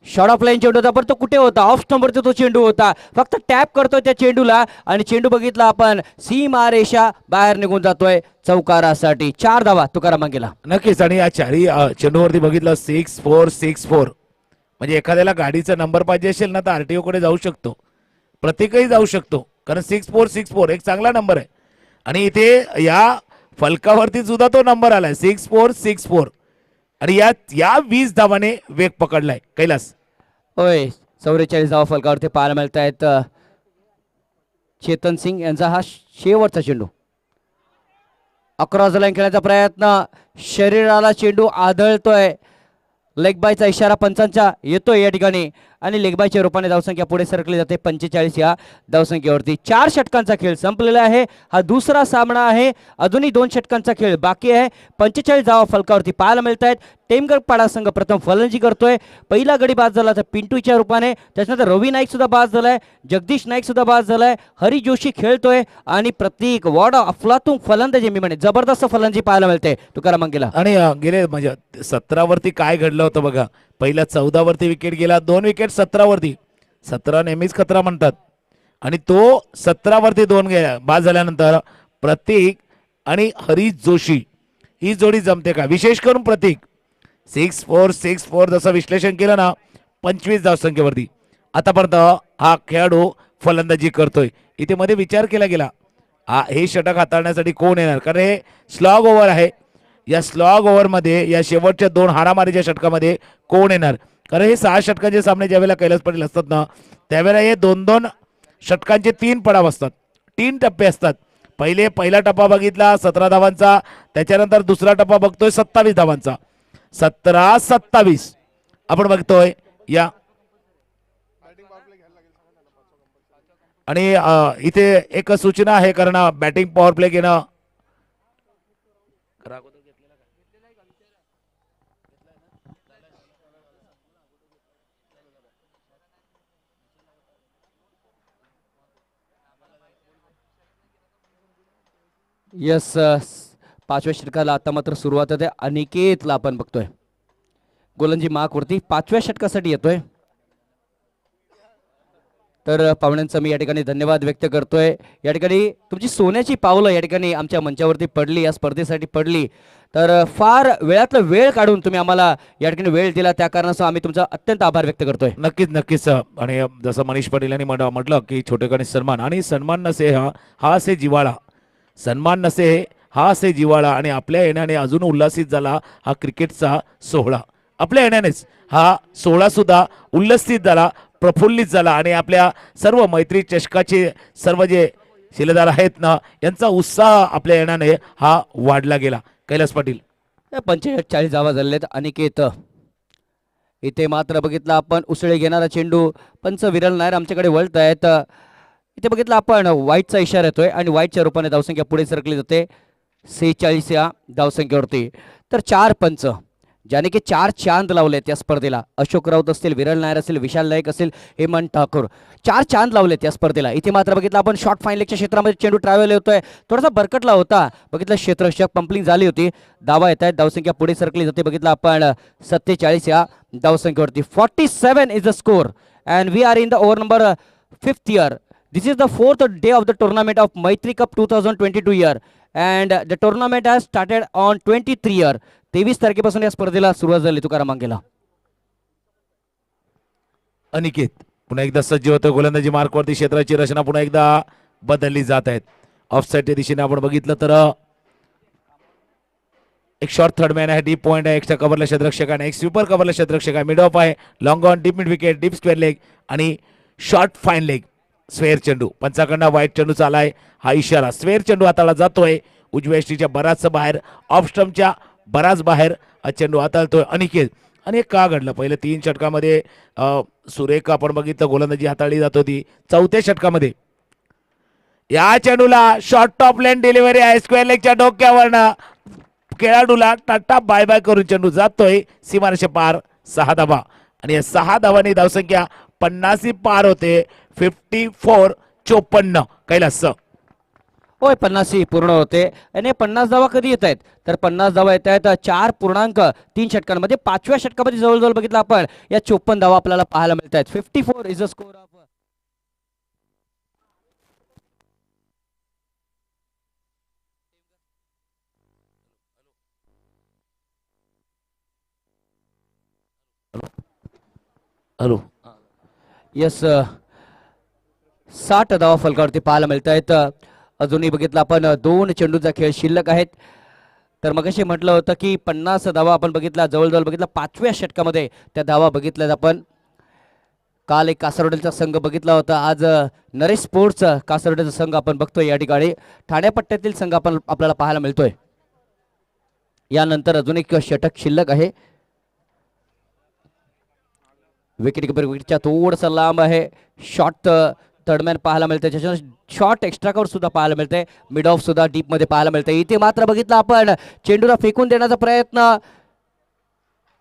शॉर्ट ऑफ लाईन चेंडू होता, पण तो कुठे होता? ऑफ स्टंपवरती तो चेंडू होता. फक्त टॅप करतोय त्या चेंडूला आणि चेंडू बघितला आपण सीमा रेषा बाहेर निघून जातोय चौकारासाठी. 4 धावा तुकाराम मांगेला. नक्कीच. आणि या चारही चेंडूवरती बघितलं 6-4-6-4 म्हणजे एखाद्याला गाडीचा नंबर पाहिजे असेल ना तर आरटीओ कडे जाऊ शकतो, प्रत्येकही जाऊ शकतो, कारण 6-4-6-4 एक चांगला नंबर आहे. आणि इथे या फलकावरती सुद्धा तो नंबर आलाय 6-4-6-4 आणि या 20 धावाने वेग पकडलाय. कैलास. होय, 44 धावा फलकावरती पाहायला मिळत आहेत. चेतन सिंग यांचा हा शेवटचा चेंडू. 11 लाईन खेळण्याचा प्रयत्न, शरीराला चेंडू आदळतोय. लेग बायचा इशारा पंचांचा येतोय या ठिकाणी आणि लेग बायच्या रूपाने धावसंख्या पुढे सरकली जाते 45 या धावसंख्येवरती. 4 षटकांचा खेळ संपलेला आहे. हा दुसरा सामना आहे. अजूनही 2 षटकांचा खेळ बाकी आहे. 45 धावा फलकावरती पाहायला मिळत आहेत. टेमघर पाडा संघ प्रथम फलंदाजी करतोय. पहिला गडी बाद झाला तर पिंटूच्या रूपाने, त्याच्यानंतर रवी नाईक सुद्धा बाद झालाय, जगदीश नाईक सुद्धा बाद झालाय, हरी जोशी खेळतोय आणि प्रतीक वॉड अफलातून फलंदाजी मी म्हणे जबरदस्त फलंदाजी पाहायला मिळते तुकाराम मांगेला. आणि गेले म्हणजे 17 वरती काय घडलं होतं बघा. पहिल्या 14 वरती विकेट गेला, 2 विकेट 17 वरती. 17 नेहमीच खतरा म्हणतात आणि तो 17 वरती 2 गेला बाद झाल्यानंतर प्रतीक आणि हरीश जोशी ही जोडी जमते का? विशेष करून प्रतीक 6-4-6-4 जसं विश्लेषण केलं ना 25 धावसंख्येवरती आतापर्यंत हा खेळाडू फलंदाजी करतोय. इथे मध्ये विचार केला गेला हे षटक हाताळण्यासाठी कोण येणार, कारण हे स्लॉग ओव्हर आहे. या स्लॉग ओव्हरमध्ये या शेवटच्या 2 हाणामारीच्या षटकामध्ये कोण येणार, कारण हे 6 षटकांचे सामने ज्यावेळेला कैलास पाटील असतात ना त्यावेळेला हे 2-2 षटकांचे 3 पडाव असतात, 3 टप्पे असतात. पहिला टप्पा बघितला 17 धावांचा, त्याच्यानंतर दुसरा टप्पा बघतोय 27 धावांचा. 17-27 आपण बघतोय या. आणि इथे एक सूचना आहे, कारण बॅटिंग पॉवर प्ले घेणं यस. 5व्या षटकाला आता मात्र सुरुवात होते. अनिकेतला आपण बघतोय गोलंदाजी मार्कवरती 5व्या षटकासाठी येतोय. तर पाहुण्यांचा मी या ठिकाणी धन्यवाद व्यक्त करतोय. या ठिकाणी तुमची सोन्याची पावलं या ठिकाणी आमच्या मंचावरती पडली, या स्पर्धेसाठी पडली. तर फार वेळातला वेळ काढून तुम्ही आम्हाला या ठिकाणी वेळ दिला, त्या कारणासह आम्ही तुमचा अत्यंत आभार व्यक्त करतोय. नक्कीच. आणि जसं मनीष पाटील यांनी म्हटलं की छोटे गणेश सन्मान, आणि सन्मान नसे हा असे जिवाळा, सन्मान नसे हा असे जिवाळा. आणि आपल्या येण्याने अजून उल्हासित झाला हा क्रिकेटचा सोहळा. आपल्या येण्यानेच हा सोहळा सुद्धा उल्लसित झाला, प्रफुल्लित झाला. आणि आपल्या सर्व मैत्री चषकाचे सर्व जे शिलेदार आहेत ना यांचा उत्साह आपल्या येण्याने हा वाढला गेला. कैलास पाटील. 45 धावा झालेत. अनिकेत इथे मात्र बघितलं आपण उसळे घेणारा चेंडू पंच विरल नायर आमच्याकडे वळत आहेत. इथे बघितलं आपण वाईटचा इशारा येतोय आणि वाईटच्या रूपाने धावसंख्या पुढे सरकली जाते 46 या धावसंख्येवरती. तर 4 पंच ज्याने की 4 चांद लावलेत या स्पर्धेला. अशोक राऊत असतील, विरल नायर असेल, विशाल नाईक असेल, हेमंत ठाकूर, 4 चांद लावलेत या स्पर्धेला. इथे मात्र बघितलं आपण शॉर्ट फाईनलेगच्या क्षेत्रामध्ये चेंडू ट्रॅव्हल होतोय, थोडासा बरकटला होता. बघितलं क्षेत्ररक्षक पंपलिंग झाली होती. धावा येत आहेत, धावसंख्या पुढे सरकली जाते. बघितलं आपण 47 या धावसंख्येवरती. 47 is the score and we are in the over number 5th year. This is the fourth day of the tournament of Maitri Cup 2022 year, and the tournament has started on 23 year. 23 तारखेपासून या स्पर्धेला सुरुवात झाली तुकाराम मांगेला. अनिकेत पुन्हा एकदा सज्ज होतो. गोलंदाजी मार्कवरती क्षेत्राची रचना पुन्हा एकदा बदलली जात आहेत. ऑफसाईडच्या दिशेने आपण बघितलं तर एक शॉर्ट थर्ड मॅन आहे, डीप पॉइंट आहे, एक्स्ट्रा कव्हरला क्षेत्ररक्षक आहे, एक स्वीपर कव्हरला क्षेत्ररक्षक आहे, मिड ऑफ आहे, long on, deep mid wicket, deep square leg आणि शॉर्ट फाईन लेग. स्वेअर चेंडू पंचाकडनं वाईट चेंडू चालाय, हा इशारा. स्वेअर चेंडू हाताला जातोय उजव्या एसटीच्या बराच बाहेर, ऑफ स्टंपच्या बराच बाहेर हा चेंडू हाताळतोय अनिकेत. आणि हे का घडलं? पहिले 3 षटकामध्ये सुरेख आपण बघितलं गोलंदाजी हाताळली जात होती. चौथ्या षटकामध्ये या चेंडूला शॉर्ट टॉप लेन डिलिव्हरी आहे, स्क्वेअर लेगच्या डोक्यावरनं खेळाडूला टाटा बाय बाय करून चेंडू जातोय सीमारेषे पार. 6 धावा आणि या 6 धावांनी धावसंख्या 50 पार होते. 54-54 कैलास. होय 50 पूर्ण होते आणि 50 धावा कधी येत आहेत तर 50 धावा येत आहेत 4.3 षटकांमध्ये. 5व्या षटकामध्ये जवळजवळ बघितलं आपण या 54 धावा आपल्याला पाहायला मिळत आहेत. 54 is a score of hello. Yes 60 धावा फलकावरती पाहायला मिळत आहेत. अजूनही बघितलं आपण 2 चेंडूचा खेळ शिल्लक आहेत. तर मगाशी म्हटलं होतं की 50 धावा आपण बघितला, जवळजवळ बघितला 5व्या षटकामध्ये त्या धावा बघितल्यात आपण. काल एक कासारवडेलचा संघ बघितला होता, आज नरेश स्पोर्ट्स कासारवडेलचा संघ आपण बघतोय. या ठिकाणी ठाणे पट्ट्यातील संघ आपण आपल्याला पाहायला मिळतोय. यानंतर अजून एक षटक शिल्लक आहे. विकेट किपर विकेटच्या थोडंसं लांब आहे. शॉर्ट थर्डमॅन पाहायला मिळते, त्याच्यानंतर शॉर्ट एक्स्ट्रा कव्हर सुद्धा पाहायला मिळते, मिड ऑफ सुद्धा डीप मध्ये पाहायला मिळते. इथे मात्र बघितलं आपण चेंडूला फेकून देण्याचा प्रयत्न,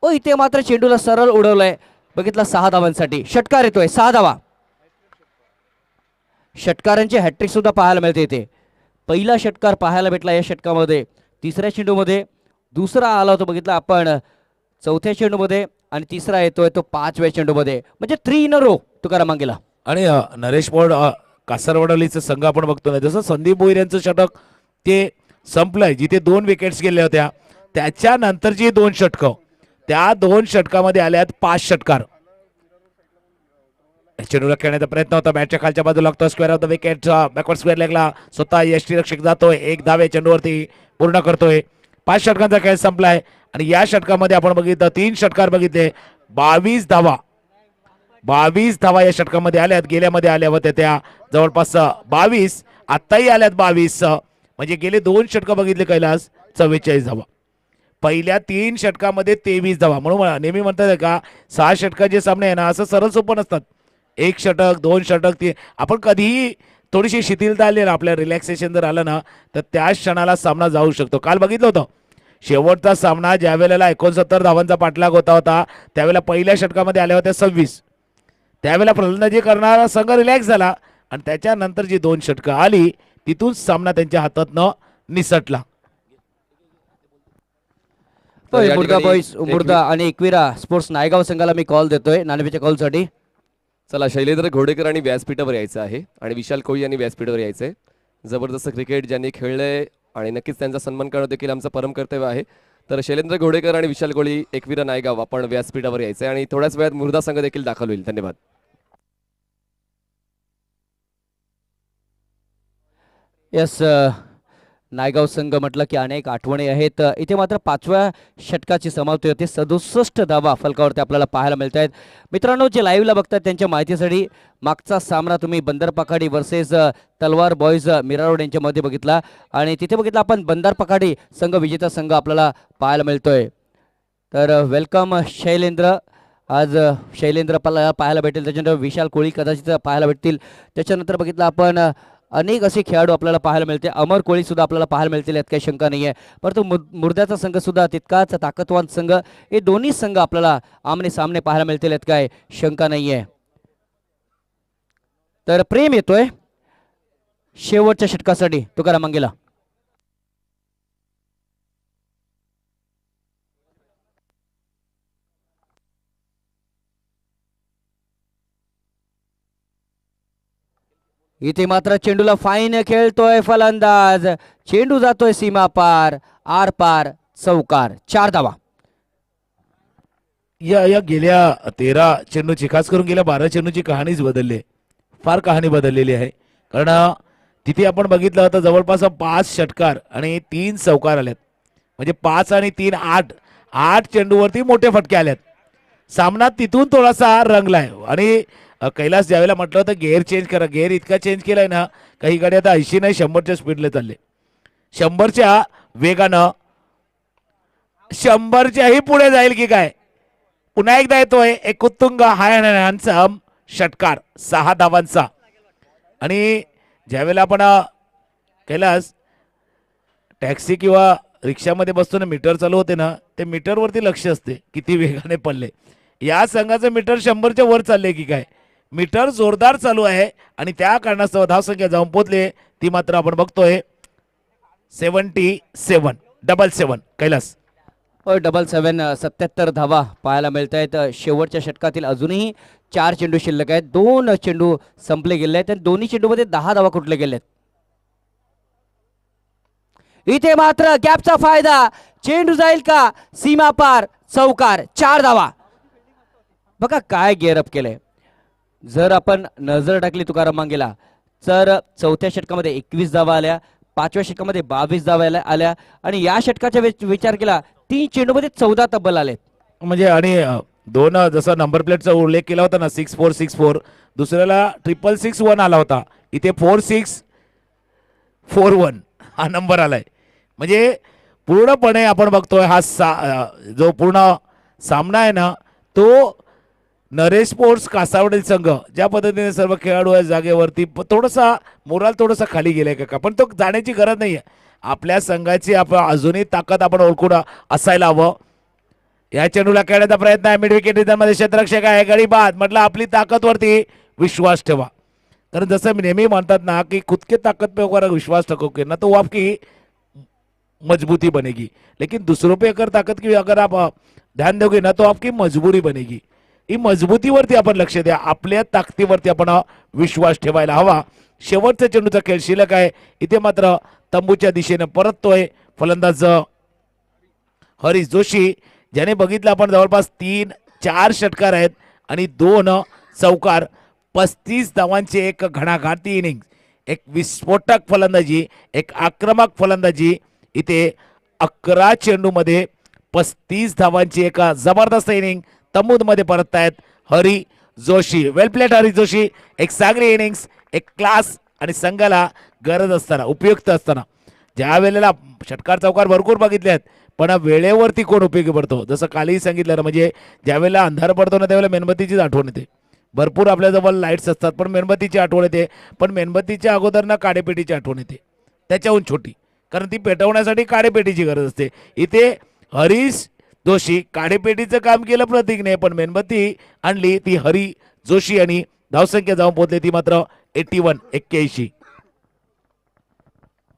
इथे मात्र चेंडूला सरळ उडवलंय. बघितलं 6 धावांसाठी षटकार येतोय. 6 धावा. षटकारांची हॅट्रिक सुद्धा पाहायला मिळते इथे. पहिला षटकार पाहायला भेटला या षटकामध्ये, 3ऱ्या चेंडूमध्ये, दुसरा आला होता बघितला आपण 4थ्या चेंडूमध्ये आणि तिसरा येतोय तो 5व्या चेंडूमध्ये. म्हणजे 3 इन अ रो तुकाराम मांगेला. आणि नरेश पोळ कासारवडलीचं संघ आपण बघतो ना, जसं संदीप भोईर यांचं षटक ते संपलंय, जिथे 2 विकेट्स गेल्या होत्या, त्याच्यानंतरची 2 षटकं, त्या 2 षटकामध्ये आल्यात 5 षटकार. चेंडूला खेळण्याचा प्रयत्न होता, बॅटच्या खालच्या बाजूला लागतो, square of the wicket, backward square लेगला स्वतः यष्टी रक्षक जातोय, 1 धावे चेंडूवरती पूर्ण करतोय. 5 षटकांचा खेळ संपलाय आणि या षटकामध्ये आपण बघितलं 3 षटकार बघितले, 22 धावा. 22 धावा या षटकामध्ये आल्यात. गेल्यामध्ये आल्या होत्या त्या जवळपास 22, आत्ताही आल्यात 22. म्हणजे गेले 2 षटकं बघितले कैलास, 44 धावा. पहिल्या 3 षटकामध्ये 23 धावा. म्हणून नेहमी म्हणतात का 6 षटकाचे सामने आहे ना, असं सरळ सोपं नसतात. 1 षटक 2 षटक आपण कधीही थोडीशी शिथिलता आली ना, आपल्या रिलॅक्सेशन जर आलं ना, तर त्या क्षणाला सामना जाऊ शकतो. काल बघितलं होतं शेवटचा सामना, ज्या वेळेला 69 धावांचा पाठलाग होता त्यावेळेला पहिल्या षटकामध्ये आल्या होत्या 26. त्यावेळेला फलंदाजी करणारा संघ रिलॅक्स झाला आणि त्याच्यानंतर जी 2 षटकं आली तिथून सामना त्यांच्या हातातनं निसटला. तर या मुर्दा ठिकाणी बॉईज मुर्दा आणि एकविरा स्पोर्ट्स नायगाव संघाला मी कॉल देतोय नाणेफेच्या कॉलसाठी. चला, शैलेंद्र घोडेकर आणि व्यासपीठावर यायचं आहे आणि विशाल कोळी यांनी व्यासपीठावर यायचं आहे. जबरदस्त क्रिकेट ज्यांनी खेळलंय आणि नक्कीच त्यांचा सन्मान करणं देखील आमचं परम कर्तव्य आहे. तर शैलेंद्र घोडेकर आणि विशाल कोळी, एकविरा नायगाव, आपण व्यासपीठावर यायचं आहे आणि थोड्याच वेळात मुर्दा संघ देखील दाखल होईल. धन्यवाद. यस नायगाव संघ म्हटलं की अनेक आठवणी आहेत. इथे मात्र 5व्या षटकाची समाप्ती होते. 67 धावा फलकावरती आपल्याला पाहायला मिळत आहेत. मित्रांनो, जे लाईव्हला बघतात त्यांच्या माहितीसाठी, मागचा सामना तुम्ही बंदर पखाडी वर्सेस तलवार बॉईज मीरा रोड यांच्यामध्ये बघितला आणि तिथे बघितला आपण बंदर पखाडी संघ विजेता संघ आपल्याला पाहायला मिळतोय. तर वेलकम शैलेंद्र. आज शैलेंद्र पाहायला भेटेल, त्याच्यानंतर विशाल कोळी कदाचित पाहायला भेटतील. त्याच्यानंतर बघितलं आपण अनेक असे खेळाडू आपल्याला पाहायला मिळते. अमर कोळी सुद्धा आपल्याला पाहायला मिळतील, यात काही शंका नाही आहे. परंतु मुर्द्याचा संघ सुद्धा तितकाच ताकदवान संघ, हे दोन्ही संघ आपल्याला आमने सामने पाहायला मिळतील, यात काय शंका नाही आहे. तर प्रेम येतोय शेवटच्या षटकासाठी तुकाराम मांगेला. इथे मात्र चेंडूला फाईन खेळतोय फलंदाज, चेंडू जातोय सीमा पार, आर पार, चौकार, 4 धावा. या गेल्या 13 चेंडूची खास करून गेल्या 12 चेंडूची कहाणीच बदलली आहे. फार कहाणी बदललेली आहे. कारण तिथे आपण बघितलं तर जवळपास 5 षटकार आणि 3 चौकार आलेत. म्हणजे 5 आणि 3 8 8 चेंडूवरती मोठे फटके आलेत. सामना तिथून थोडासा रंगलाय आणि कैलास ज्यावेळेला म्हटलं होतं गेअर चेंज करा, गेअर इतका चेंज केलाय ना काही गाडी आता 80 नाही 100च्या स्पीडला चालले. 100च्या वेगानं 100च्याही पुढे जाईल की काय. पुन्हा एकदा येतोय एक उत्तुंग हॅन्डसम षटकार 6 धावांचा. आणि ज्यावेळेला आपण कैलास टॅक्सी किंवा रिक्षामध्ये बसतो ना मीटर चालू होते ना ते मीटरवरती लक्ष असते किती वेगाने पडले. या संघाचं मीटर 100च्या वर चालले की काय. मीटर जोरदार चालू आहे आणि त्या कारणास्तव धावसंख्या जाऊन पोहोचले ती मात्र आपण बघतोय 77 77 कैलास. 77 धावा पाहायला मिळत आहेत. शेवटच्या षटकातील अजूनही 4 चेंडू शिल्लक आहेत. 2 चेंडू संपले गेले आहेत आणि दोन्ही चेंडूमध्ये 10 धावा कुठले गेलेत. इथे मात्र गॅपचा फायदा, चेंडू जाईल का सीमा पार, चौकार, 4 धावा. बघा काय गेअरअप केलंय. जर आपण नजर टाकली तुकाराम मांगेला तर चौथ्या षटकामध्ये 21 धावा आल्या, 5व्या षटकामध्ये 22 धावा आल्या आणि या षटकाचा विचार केला 3 चेंडूमध्ये 14 तब्बल आलेत. म्हणजे आणि दोन जसा नंबर प्लेटचा उल्लेख केला होता ना 6464 दुसऱ्याला 6661 आला होता. इथे 4641 हा नंबर आलाय. म्हणजे पूर्णपणे आपण बघतोय हा जो पूर्ण सामना आहे ना तो नरेश स्पोर्ट्स कासावडे संघ ज्या पद्धतीने सर्व खेळाडू आहे जागेवरती थोडासा मोराल थोडासा खाली गेलाय का पण तो जाण्याची गरज नाहीये. आपल्या संघाची आपण अजूनही ताकद आपण ओळखून असायला हवं. या चेंडूला खेळण्याचा प्रयत्न आहे. मिड विकेट मध्ये क्षेत्ररक्षक आहे गडी बाद. म्हटलं आपली ताकदवरती विश्वास ठेवा. कारण जसं मी नेहमी म्हणतात ना की खुद के ताकद पे अगर विश्वास रखोगे ना तो आपकी मजबूती बनेगी, लेकिन दूसरों पे अगर ताकद की अगर आप ध्यान दोगे ना तो आपकी मजबूरी बनेगी. ही मजबूतीवरती आपण लक्ष द्या. आपल्या ताकदीवरती आपण विश्वास ठेवायला हवा. शेवटचा चेंडूचा खेळ शिल्लक आहे. इथे मात्र तंबूच्या दिशेने परततोय फलंदाज हरीश जोशी ज्याने बघितलं आपण जवळपास 3-4 षटकार आहेत आणि 2 चौकार. 35 धावांची एक घणाघाती इनिंग, एक विस्फोटक फलंदाजी, एक आक्रमक फलंदाजी. इथे 11 चेंडूमध्ये 35 धावांची एक जबरदस्त इनिंग तंबूमध्ये परततायत हरी जोशी. वेल प्लेड हरी जोशी. एक सागरी इनिंग्स, एक क्लास आणि संघाला गरज असताना उपयुक्त असताना ज्या वेळेला षटकार चौकार भरपूर बघितले आहेत पण वेळेवरती कोण उपयोगी पडतो जसं कालही सांगितलं ना म्हणजे ज्यावेळेला अंधार पडतो ना त्यावेळेला मेणबत्तीचीच आठवण येते. भरपूर आपल्याजवळ लाईट्स असतात पण मेणबत्तीची आठवण येते. पण मेणबत्तीच्या अगोदर ना काडेपेटीची आठवण येते त्याच्याहून छोटी, कारण ती पेटवण्यासाठी काडेपेटीची गरज असते. इथे हरीश जोशी काडेपेटीचं काम केलं प्रतीकने पण मेणबत्ती आणली ती हरी जोशी आणि धावसंख्या जाऊन पोहोचली ती मात्र 81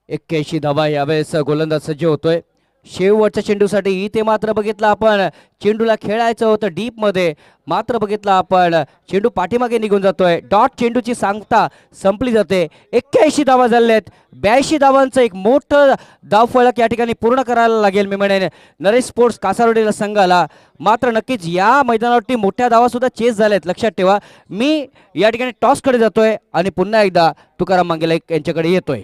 81 धावा यावेळेस गोलंदाज सज्ज होतोय शेवटच्या चेंडूसाठी. इथे मात्र बघितलं आपण चेंडूला खेळायचं होतं डीप मध्ये, मात्र बघितलं आपण चेंडू पाठीमागे निघून जातोय. डॉट चेंडूची सांगता संपली जाते. 81 धावा झालेत. 82 धावांचं एक मोठं धावफलक या ठिकाणी पूर्ण करायला लागेल मी म्हणेन नरेश स्पोर्ट्स कासारवडीला संघाला. मात्र नक्कीच या मैदानावरती मोठ्या धावा सुद्धा चेस झाल्यात लक्षात ठेवा. मी या ठिकाणी टॉसकडे जातोय आणि पुन्हा एकदा तुकाराम मांगेला यांच्याकडे येतोय.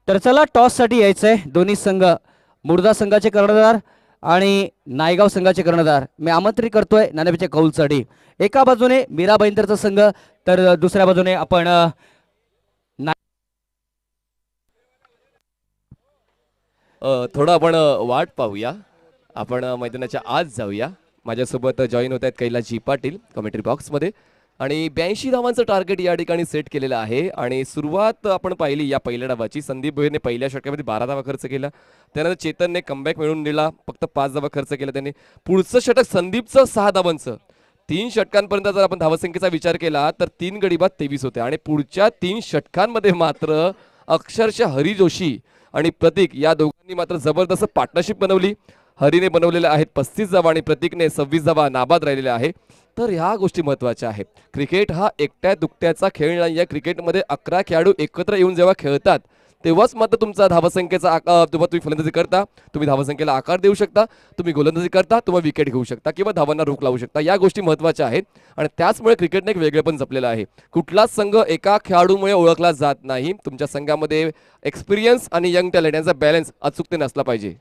तर चला टॉस साठी यायचंय दोन्ही संघ मुर्दा संघाचे कर्णधार आणि नायगाव संघाचे कर्णधार मी आमंत्रित करतोय नाणेफेच्या कौलसाठी. एका बाजूने मीरा भाईंदरचा संघ तर दुसऱ्या बाजूने आपण थोडं आपण वाट पाहूया. आपण मैदानाच्या आत जाऊया. माझ्यासोबत जॉईन होत आहेत कैलासजी पाटील कमेंट्री बॉक्समध्ये. आणि 82 धावांचं टार्गेट या ठिकाणी सेट केलेलं आहे. आणि सुरुवात आपण पाहिली या पहिल्या डावाची. संदीप भोईरने पहिल्या षटकामध्ये 12 धावा खर्च केला. त्यानंतर चेतनने कमबॅक मिळवून दिला, फक्त 5 धावा खर्च केला त्यांनी. पुढचं षटक संदीपचं 6 धावांचं. 3 षटकांपर्यंत जर आपण धावसंख्येचा विचार केला तर 3 गडी बाद 23 होते. आणि पुढच्या 3 षटकांमध्ये मात्र अक्षरशः हरी जोशी आणि प्रतीक या दोघांनी मात्र जबरदस्त पार्टनरशिप बनवली. हरीने बनवलेल्या आहेत 35 धावा आणि प्रतीकने 26 धावा नाबाद राहिलेल्या आहे. तर ह्या गोष्टी महत्त्वाच्या आहेत. क्रिकेट हा एकट्या दुकट्याचा खेळ नाही. या क्रिकेटमध्ये 11 खेळाडू एकत्र येऊन जेव्हा खेळतात तेव्हाच मात्र तुमचा धावसंख्येचा आकार, तुम्ही फलंदाजी करता, तुम्ही धावसंख्येला आकार देऊ शकता, तुम्ही गोलंदाजी करता, तुम्ही विकेट घेऊ शकता किंवा धावांना रोख लावू शकता. या गोष्टी महत्त्वाच्या आहेत. आणि त्याचमुळे क्रिकेटने एक वेगळेपण जपलेलं आहे. कुठलाच संघ एका खेळाडूमुळे ओळखला जात नाही. तुमच्या संघामध्ये एक्सपिरियन्स आणि यंग टॅलेंट यांचा बॅलन्स अचूकतेने असला पाहिजे.